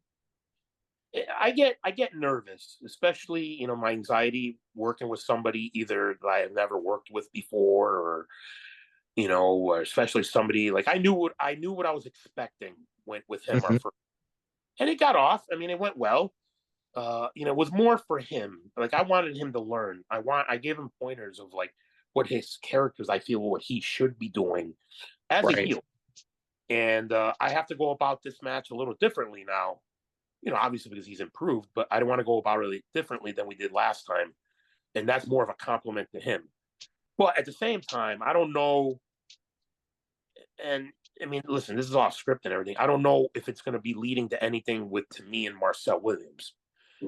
I get nervous, especially you know my anxiety working with somebody either that I have never worked with before, or you know, or especially somebody like I knew what I was expecting went with him our Mhm. first, and it got off. I mean, it went well. You know, it was more for him. Like I wanted him to learn. I gave him pointers of like what his characters I feel what he should be doing as a Right. heel, and I have to go about this match a little differently now, you know, obviously because he's improved, but I don't want to go about it differently than we did last time. And that's more of a compliment to him. But at the same time, I don't know. And I mean, listen, this is off script and everything. I don't know if it's going to be leading to anything with to me and Marcel Williams.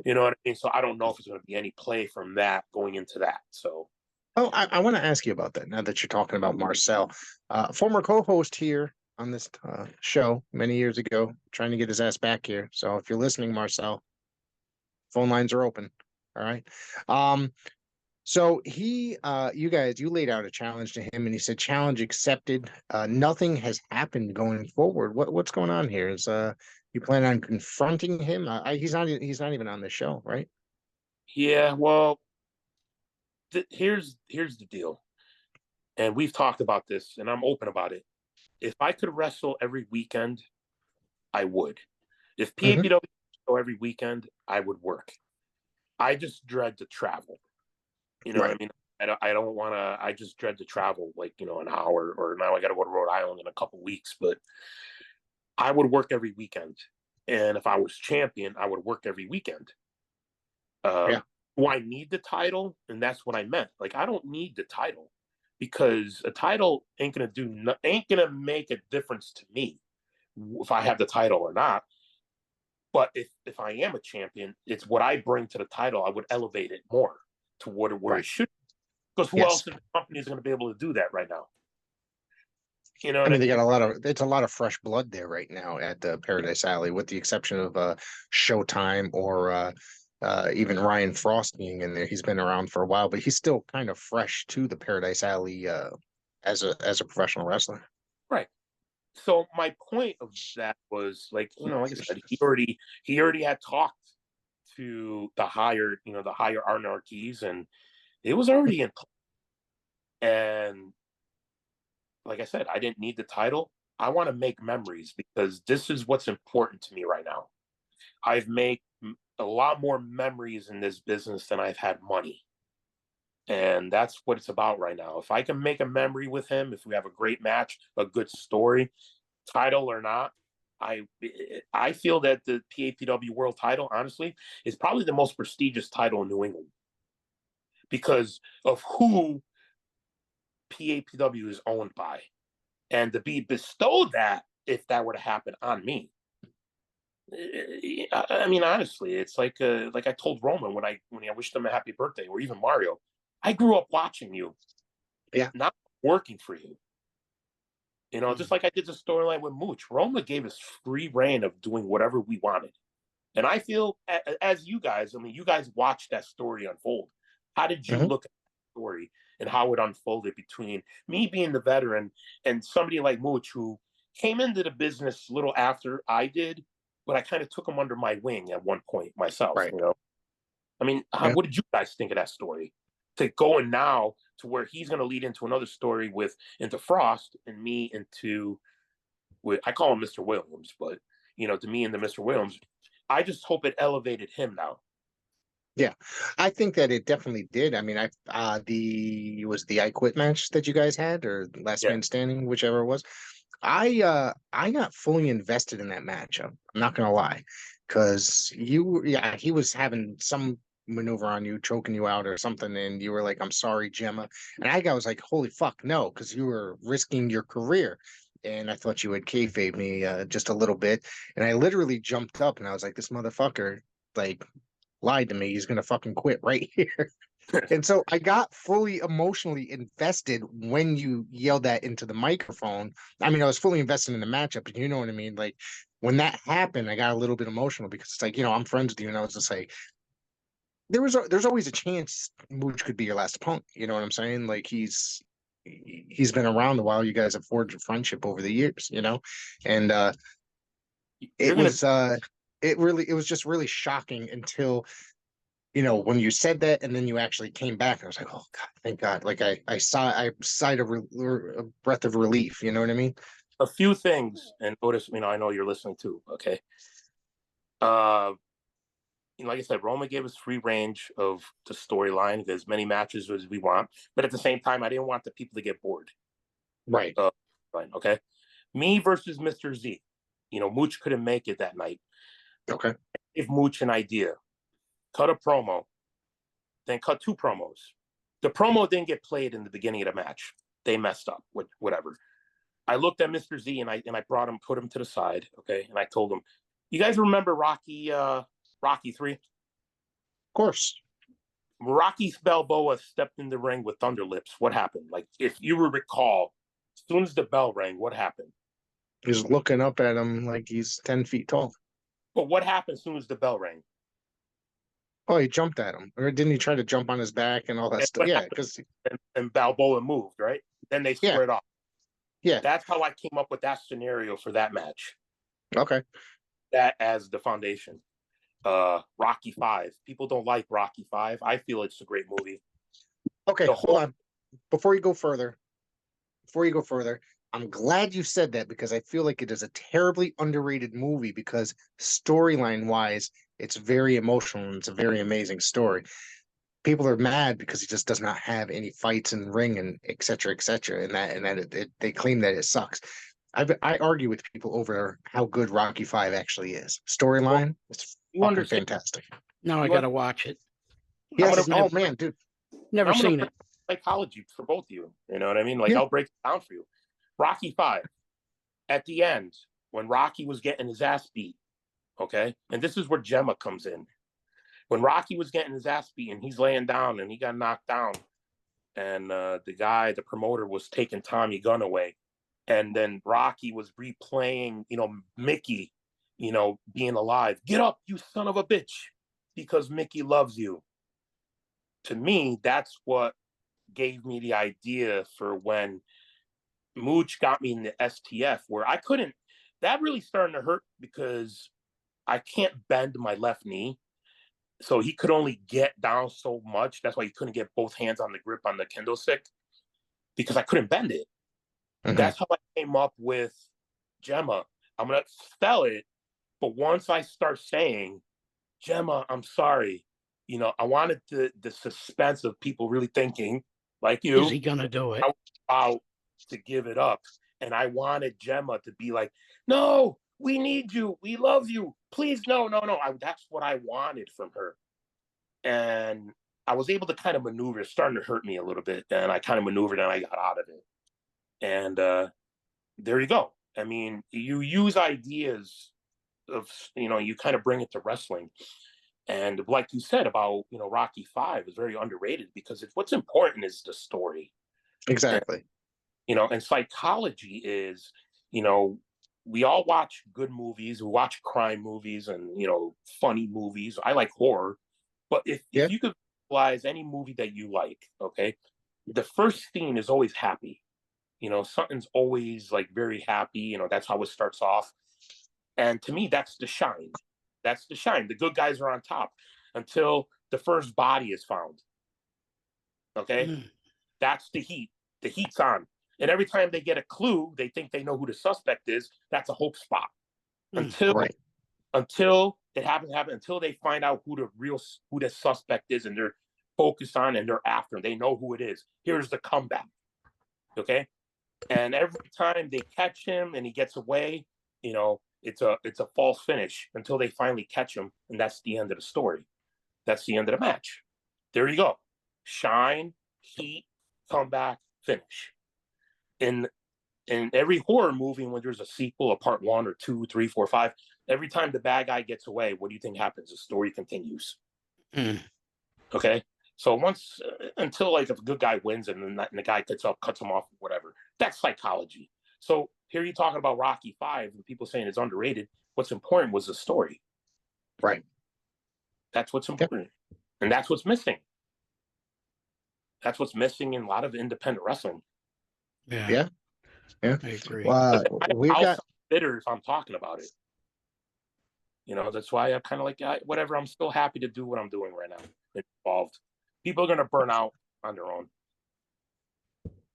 You know what I mean? So I don't know if it's going to be any play from that going into that. So, Oh, I want to ask you about that now that you're talking about Marcel, former co-host here on this show many years ago, trying to get his ass back here. So if you're listening, Marcel, phone lines are open. All right. So you laid out a challenge to him, and he said challenge accepted. Nothing has happened going forward. What's going on here? Is you plan on confronting him? He's not even on the show, right? yeah, well, here's the deal. And we've talked about this, and I'm open about it. If I could wrestle every weekend, I would. If Mhm. PAPW show every weekend, I would work. I just dread to travel. You know what I Right. mean? I don't want to. I just dread to travel, like, an hour, or now I got to go to Rhode Island in a couple weeks. But I would work every weekend, and if I was champion, I would work every weekend. Yeah. Do I need the title? And that's what I meant. Like, I don't need the title because a title ain't gonna make a difference to me if I have the title or not. But if I am a champion, it's what I bring to the title. I would elevate it more to where Right. it should. Because who Yes. else in the company is going to be able to do that right now? You know I what I mean, they mean? got it's a lot of fresh blood there right now at Paradise Alley, with the exception of Showtime or even Ryan Frost being in there. He's been around for a while, but he's still kind of fresh to the Paradise Alley as a professional wrestler. Right. So my point of that was, like, like I said, he already had talked to the higher anarchies, and it was already in place. And like I said, I didn't need the title. I want to make memories because this is what's important to me right now. I've made a lot more memories in this business than I've had money. And that's what it's about right now. If I can make a memory with him, if we have a great match, a good story, title or not, I feel that the PAPW World Title, honestly, is probably the most prestigious title in New England because of who PAPW is owned by, and to be bestowed that, if that were to happen on me. I mean, honestly, it's like I told Roman when I wished him a happy birthday, or even Mario. I grew up watching you, Yeah. not working for you. Just like I did the storyline with Mooch. Roma gave us free reign of doing whatever we wanted. And I feel, as you guys, I mean, you guys watched that story unfold. How did you Mhm. look at the story and how it unfolded between me being the veteran and somebody like Mooch, who came into the business a little after I did, but I kind of took him under my wing at one point myself, Right. I mean, Yeah. what did you guys think of that story? To going now to where he's going to lead into another story into Frost and me I call him Mr. Williams, but to me and the Mr. Williams, I just hope it elevated him now. Yeah, I think that it definitely did. I mean, the I Quit match that you guys had, or Last Yeah. Man Standing, whichever it was. I got fully invested in that matchup. I'm not gonna lie, because he was having some maneuver on you, choking you out or something, and you were like, "I'm sorry, Gemma," and I was like, "Holy fuck, no," because you were risking your career. And I thought you had kayfabe me just a little bit, and I literally jumped up and I was like, "This motherfucker, like, lied to me. He's gonna fucking quit right here." And so I got fully emotionally invested when you yelled that into the microphone. I mean, I was fully invested in the matchup, and you know what I mean? Like, when that happened, I got a little bit emotional because it's like, I'm friends with you, and I was just like, there's always a chance Mooch could be your last opponent. You know what I'm saying? Like, he's been around a while. You guys have forged a friendship over the years, and You're it gonna was it was just really shocking until when you said that, and then you actually came back. I was like, oh God, thank God. Like I sighed a breath of relief. You know what I mean? a few things, and Otis, I know you're listening too. Okay. Uh, like I said, Roma gave us free range of the storyline, as many matches as we want, but at the same time, I didn't want the people to get bored. Right. Fine, okay. Me versus Mr. Z. Mooch couldn't make it that night. Okay. Give Mooch an idea. Cut a promo, then cut 2 promos. The promo didn't get played in the beginning of the match. They messed up with whatever. I looked at Mr. Z and I brought him, put him to the side, okay, and I told him, "You guys remember Rocky 3? Of course. Rocky Balboa stepped in the ring with Thunder Lips. What happened? Like, if you recall, as soon as the bell rang, what happened? He's looking up at him like he's 10 feet tall. But what happened as soon as the bell rang? Oh, he jumped at him. Or didn't he try to jump on his back and all that stuff? Yeah, because and Balboa moved, right? Then they squared off. Yeah. That's how I came up with that scenario for that match. Okay. That as the foundation. Rocky 5. People don't like Rocky 5. I feel it's a great movie. Okay, hold on. Before you go further, I'm glad you said that because I feel like it is a terribly underrated movie because storyline wise, it's very emotional and it's a very amazing story. People are mad because he just does not have any fights in the ring and et cetera, and they claim that it sucks. I argue with people over how good Rocky 5 actually is. Storyline, it's fucking fantastic. Now I gotta watch it. Yes, oh man, dude. Never seen it. Psychology for both of you. You know what I mean? Like, I'll break it down for you. Rocky 5, at the end, when Rocky was getting his ass beat, okay? And this is where Gemma comes in. When Rocky was getting his ass beat and he's laying down and he got knocked down, and the promoter was taking Tommy Gunn away. And then Rocky was replaying, Mickey, being alive. Get up, you son of a bitch, because Mickey loves you. To me, that's what gave me the idea for when Mooch got me in the STF, where I couldn't, that really started to hurt because I can't bend my left knee. So he could only get down so much. That's why he couldn't get both hands on the grip on the kendo stick because I couldn't bend it. Mm-hmm. That's how I came up with Gemma. I'm going to spell it. But once I start saying, Gemma, I'm sorry, I wanted the suspense of people really thinking, like you. Is he going to do it? I was about to give it up. And I wanted Gemma to be like, no, we need you. We love you. Please, no. That's what I wanted from her. And I was able to kind of maneuver. It's starting to hurt me a little bit. And I kind of maneuvered and I got out of it. And there you go. I mean, you use ideas of, you kind of bring it to wrestling. And like you said about, Rocky 5 is very underrated because what's important is the story. Exactly. And psychology is, we all watch good movies, we watch crime movies and, funny movies. I like horror. But if you could visualize any movie that you like, okay, the first scene is always happy. Something's always like very happy. That's how it starts off. And to me, that's the shine. That's the shine. The good guys are on top until the first body is found. Okay? That's the heat. The heat's on. And every time they get a clue, they think they know who the suspect is. That's a hope spot. Until it happens, until they find out who the suspect is and they're focused on and they're after him. They know who it is. Here's the comeback. Okay? And every time they catch him and he gets away, it's a false finish until they finally catch him, and that's the end of the story. That's the end of the match. There you go. Shine, heat, comeback, finish. In every horror movie, when there's a sequel, a part 1 or 2, 3, 4, 5, every time the bad guy gets away, what do you think happens? The story continues. Okay? So until like if a good guy wins and the guy gets up, cuts him off, whatever, that's psychology. So here you're talking about Rocky 5 and people saying it's underrated. What's important was the story. Right. That's what's important. And that's what's missing. That's what's missing in a lot of independent wrestling. Yeah. I agree. We've got bitter if I'm talking about it. That's why I'm kind of like, whatever. I'm still happy to do what I'm doing right now. Involved. People are going to burn out on their own.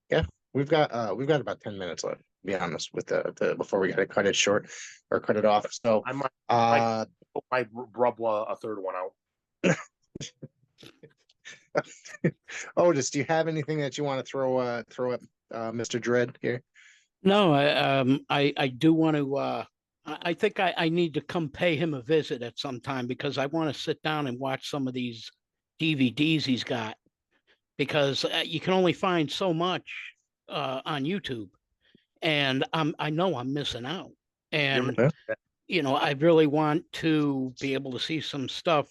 Yeah, we've got about 10 minutes left. To be honest, with the before we got to cut it short or cut it off. So I might rub a third one out. Otis, do you have anything that you want to throw at Mr. Dredd here? No, I do want to. I think I need to come pay him a visit at some time because I want to sit down and watch some of these DVDs he's got because you can only find so much on YouTube. and I know I'm missing out. You're And Yeah. I really want to be able to see some stuff.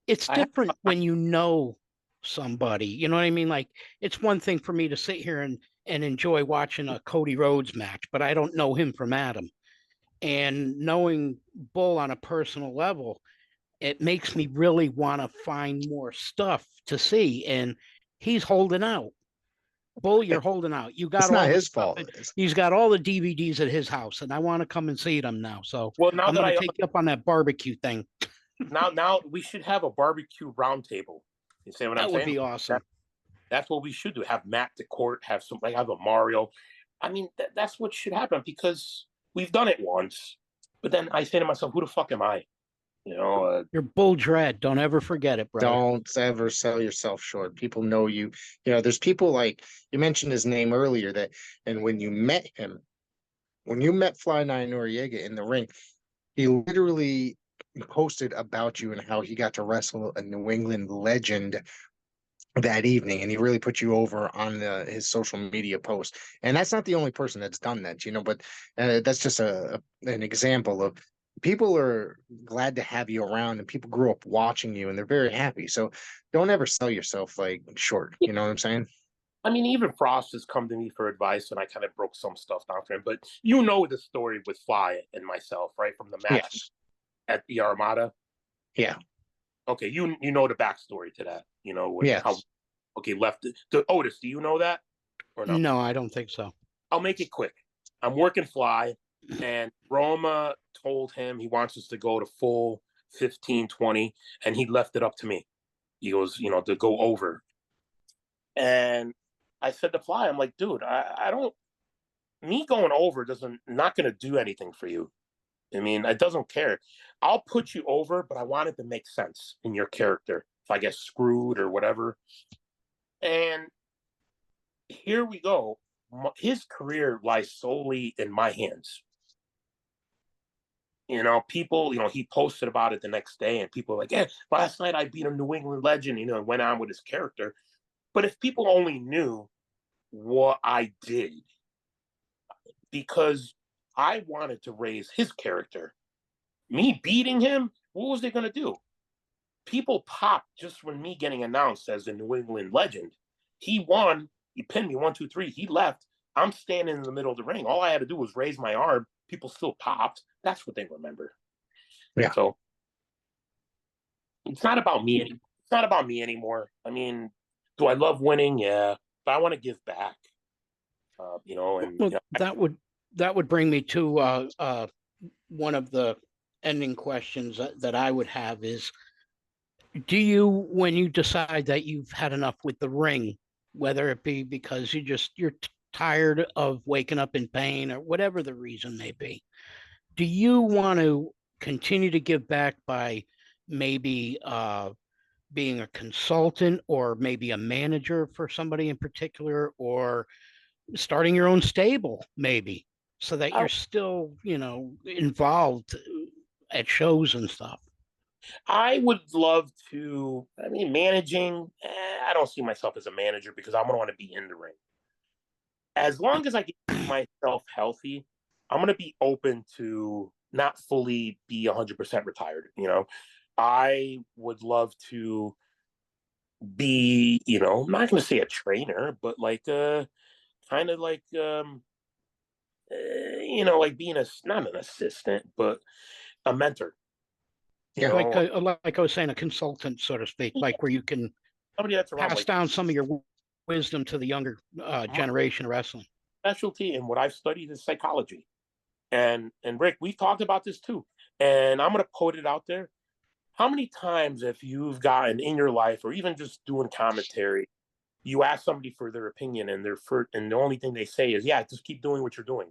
It's I have, different when you know somebody. You know what I mean? Like, it's one thing for me to sit here and enjoy watching a Cody Rhodes match, but I don't know him from Adam. And knowing Bull on a personal level, it makes me really want to find more stuff to see. And he's holding out. Bull, you're holding out. You got It's not all the his stuff. fault. He's got all the DVDs at his house, and I want to come and see them now. So well, now I'm that going I to take you up on that barbecue thing. now we should have a barbecue roundtable. You see what I'm That would saying? be awesome. That's what we should do. Have Matt DeCourt, have some, like, have a Mario. I mean, that's what should happen, because we've done it once. But then I say to myself, who the fuck am I? You know, You're Bull Dredd. Don't ever forget it, brother. Don't ever sell yourself short. People know you. There's people like you mentioned his name earlier and when you met him, when you met Fly Nine Noriega in the ring, he literally posted about you and how he got to wrestle a New England legend that evening, and he really put you over on his social media post. And that's not the only person that's done that, but that's just an example of people are glad to have you around, and people grew up watching you and they're very happy. So don't ever sell yourself like short. You know what I'm saying? I mean, even Frost has come to me for advice, and I kind of broke some stuff down for him. But you know the story with Fly and myself, right, from the match Yes. at the Armada. Yeah. Okay, you know the backstory to that. You know what? Yes. How? Okay, left. Otis, do you know that or no? No, I don't think so. I'll make it quick. I'm working Fly, and Roma told him he wants us to go to full 15-20, and he left it up to me. He goes, to go over. And I said to Fly, I'm like, dude, I don't, me going over not going to do anything for you. I mean, it doesn't care. I'll put you over, but I want it to make sense in your character if I get screwed or whatever. And here we go. His career lies solely in my hands. People, he posted about it the next day, and people were like, yeah, last night I beat a New England legend, and went on with his character. But if people only knew what I did, because I wanted to raise his character, me beating him, what was they going to do? People popped just when me getting announced as a New England legend. He won. He pinned me 1, 2, 3. He left. I'm standing in the middle of the ring. All I had to do was raise my arm. People still popped. That's what they remember. Yeah. So it's not about me anymore. It's not about me anymore. I mean, do I love winning? Yeah, but I want to give back. And Well, that would bring me to one of the ending questions that I would have is, do you, when you decide that you've had enough with the ring, whether it be because you're tired of waking up in pain or whatever the reason may be, do you want to continue to give back by maybe being a consultant or maybe a manager for somebody in particular, or starting your own stable maybe, so that you're still, involved at shows and stuff? I would love to. I mean, managing, I don't see myself as a manager because I'm going to want to be in the ring. As long as I can keep myself healthy, I'm going to be open to not fully be 100% retired. I would love to be, I'm not going to say a trainer, but like kind of like, like being not an assistant, but a mentor. Yeah. Like I was saying, a consultant, so to speak, like where you can somebody that's around, pass like, down some of your wisdom to the younger generation of wrestling. specialty and what I've studied is psychology. And Rick, we've talked about this too. And I'm going to put it out there. How many times, if you've gotten in your life, or even just doing commentary, you ask somebody for their opinion, and the only thing they say is, "Yeah, just keep doing what you're doing."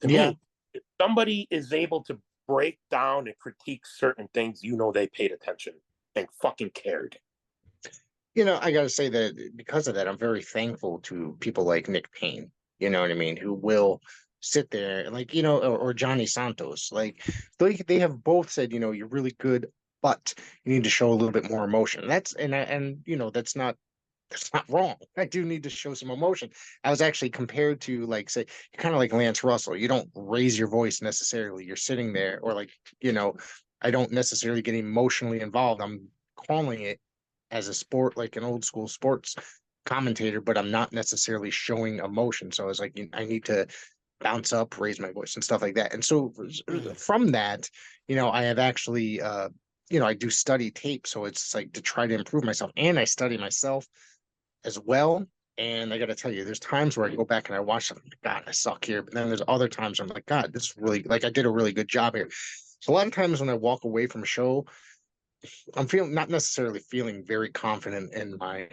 To me, if somebody is able to break down and critique certain things, they paid attention and fucking cared. I got to say that because of that, I'm very thankful to people like Nick Payne, you know what I mean, who will sit there and, like, or Johnny Santos. Like, they have both said, you're really good, but you need to show a little bit more emotion. That's not that's not wrong. I do need to show some emotion. I was actually compared to, like, say, kind of like Lance Russell. You don't raise your voice necessarily. You're sitting there, or like, I don't necessarily get emotionally involved. I'm calling it as a sport, like an old school sports commentator, but I'm not necessarily showing emotion. So I was like, I need to bounce up, raise my voice and stuff like that. And so from that, I have actually I do study tape. So it's like to try to improve myself. And I study myself as well. And I got to tell you, there's times where I go back and I watch them. God, I suck here. But then there's other times I'm like, God, this is really, like, I did a really good job here. So a lot of times when I walk away from a show, I'm feeling, not necessarily feeling very confident in my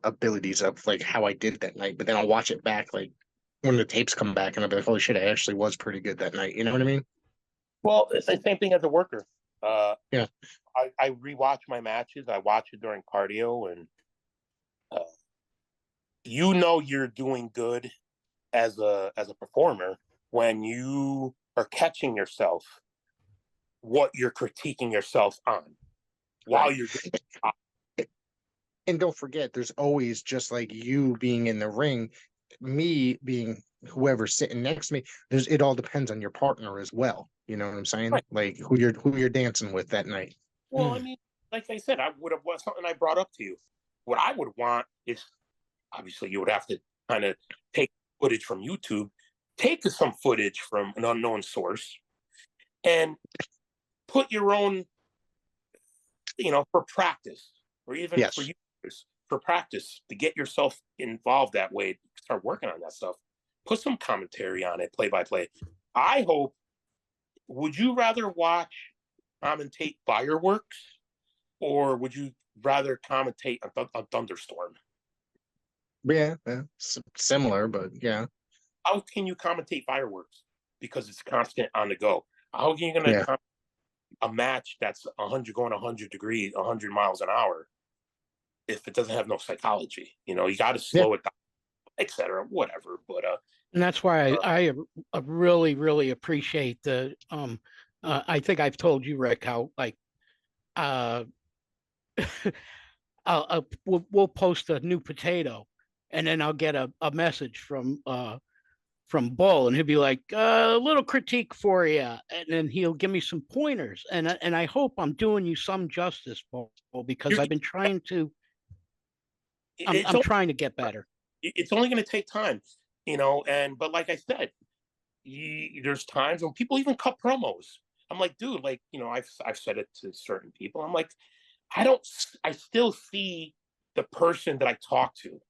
abilities of like how I did that night. But then I'll watch it back, like when the tapes come back, and I'll be like, holy shit, I actually was pretty good that night. You know what I mean? Well, it's the same thing as a worker. Yeah. I rewatch my matches. I watch it during cardio, and uh, you're doing good as a performer when you are catching yourself what you're critiquing yourself on while you're doing. And don't forget, there's always, just like you being in the ring, me being whoever's sitting next to me. It all depends on your partner as well. You know what I'm saying? Right. Like who you're dancing with that night. Well, I mean, like I said, I would have was something I brought up to you. What I would want is, obviously you would have to kind of take footage from YouTube, take some footage from an unknown source, and put your own, for practice, or even Yes. for users for practice to get yourself involved that way. Start working on that stuff. Put some commentary on it, play by play. I hope. Would you rather watch commentate fireworks, or would you rather commentate a thunderstorm? Yeah, similar, but yeah. How can you commentate fireworks? Because it's constant on the go. How are you going to Yeah. a match that's 100 going 100 degrees, 100 miles an hour, if it doesn't have no psychology? You got to slow it down, etc. Whatever. But And that's why I really, really appreciate the I think I've told you, Rick, how like uh we'll post a new potato, and then I'll get a message from Bull, and he'll be like, a little critique for you, and then he'll give me some pointers, and I hope I'm doing you some justice, Bull, because I've been trying to. I'm trying to get better. It's only going to take time, but like I said, there's times when people even cut promos. I'm like, dude, like, I've said it to certain people. I'm like, I still see the person that I talk to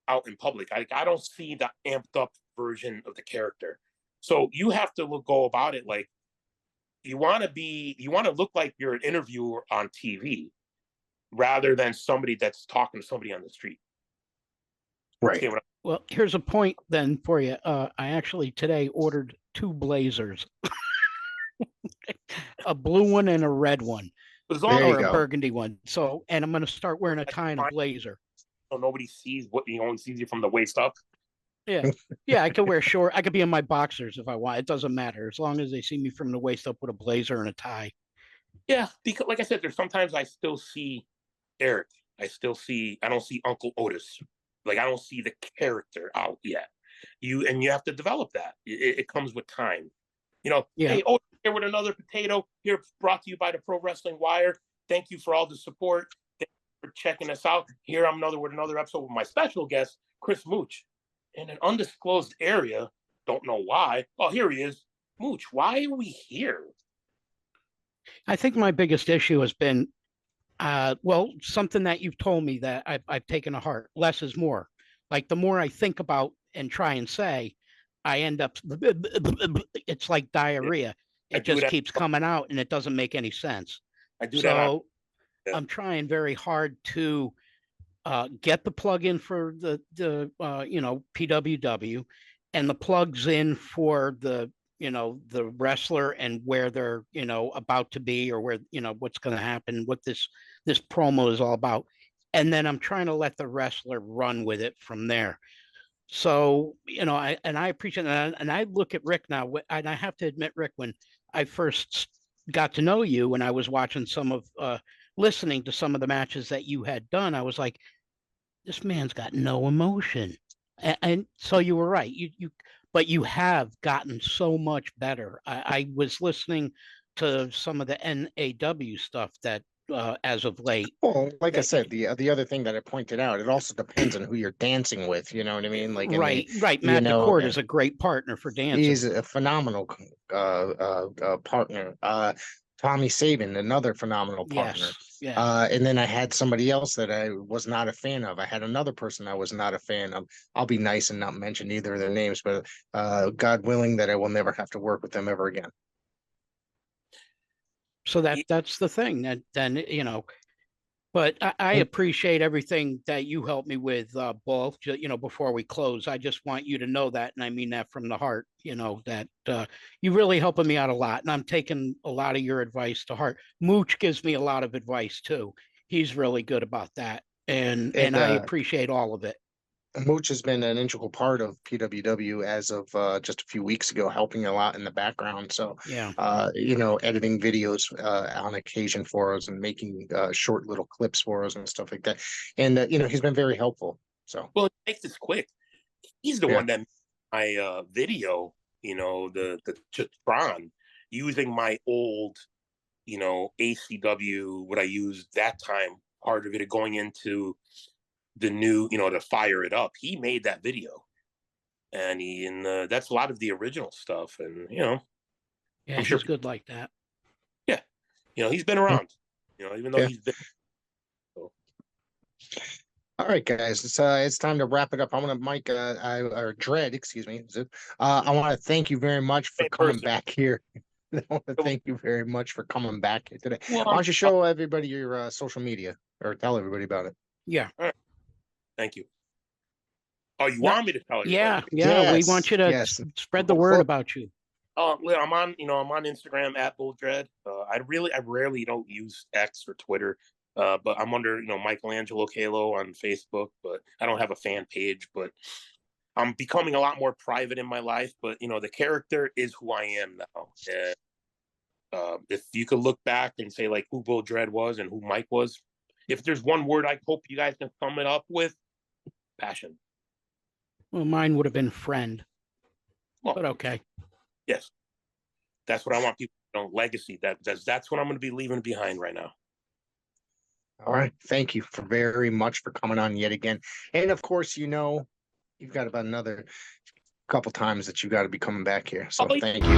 out in public. I don't see the amped up version of the character. So you have to go about it like you want to look like you're an interviewer on TV rather than somebody that's talking to somebody on the street. Right. Well, here's a point then for you. I actually today ordered 2 blazers, a blue one and a red one, or a burgundy one. So, and I'm going to start wearing a tie and a blazer. So nobody sees only sees you from the waist up. Yeah, yeah. I could wear short. I could be in my boxers if I want. It doesn't matter as long as they see me from the waist up with a blazer and a tie. Yeah, because like I said, there's sometimes I still see Eric. I don't see Uncle Otis. Like, I don't see the character out yet. You have to develop that. It comes with time. Yeah. Hey, Otis here with another potato. Here, brought to you by the Pro Wrestling Wire. Thank you for all the support. Thank you for checking us out. Here I'm with another episode with my special guest, Chris Mooch, in an undisclosed area. Don't know why. Oh, here he is. Mooch, why are we here? I think my biggest issue has been something that you've told me that I've taken to heart. Less is more. Like, the more I think about and try and say, I end up, it's like diarrhea. It just keeps coming out and it doesn't make any sense. I do that. I'm trying very hard to get the plug in for the PWW, and the plugs in for the wrestler and where they're about to be, or where what's going to happen, what this promo is all about, and then I'm trying to let the wrestler run with it from there. So I appreciate that, and I look at Rick now, and I have to admit, Rick, when I first got to know you, and I was watching listening to some of the matches that you had done, I was like, this man's got no emotion. And so you were right. But you have gotten so much better. I was listening to some of the NAW stuff that as of late. Well, like I that said, the other thing that I pointed out, it also depends on who you're dancing with. You know what I mean? Like, I mean, right. you Matt know, DeCord is a great partner for dancing. he's a phenomenal partner. Tommy Saban, another phenomenal partner. Yes. And then I had somebody else that I was not a fan of. I had another person I was not a fan of. I'll be nice and not mention either of their names, but God willing that I will never have to work with them ever again. So that's the thing. That then but I appreciate everything that you helped me with, both. Before we close, I just want you to know that, and I mean that from the heart. That you really helping me out a lot, and I'm taking a lot of your advice to heart. Mooch gives me a lot of advice too. He's really good about that, and I appreciate all of it. Mooch has been an integral part of PWW as of just a few weeks ago, helping a lot in the background. So, Yeah. Editing videos on occasion for us and making short little clips for us and stuff like that. And, he's been very helpful. So, well, make this quick. He's the one that made my video, the Tron, using my old, ACW, what I used that time, part of it going into the new, to fire it up. He made that video, and that's a lot of the original stuff. And yeah, I'm he's sure good like that. Yeah, he's been around. Even though he's been. So. All right, guys, it's time to wrap it up. I want to, Mike, or Dredd, excuse me. I want to thank you very much for coming back here. I want to thank you very much for coming back here today. Well, why don't you show everybody your social media, or tell everybody about it? Yeah. All right. Thank you. Oh, you want me to tell you? Yeah. We want you to spread the word about you. I'm on, I'm on Instagram at BullDredd. I rarely don't use X or Twitter, but I'm under, Michelangelo Kalo on Facebook, but I don't have a fan page. But I'm becoming a lot more private in my life. But the character is who I am now. And if you could look back and say like who BullDredd was and who Mike was, if there's one word I hope you guys can sum it up with, passion. Well, mine would have been friend. Well, but okay. Yes. That's what I want people to know, legacy. That's what I'm going to be leaving behind right now. All right. Thank you very much for coming on yet again. And of course, you've got about another couple times that you got to be coming back here. So thank you.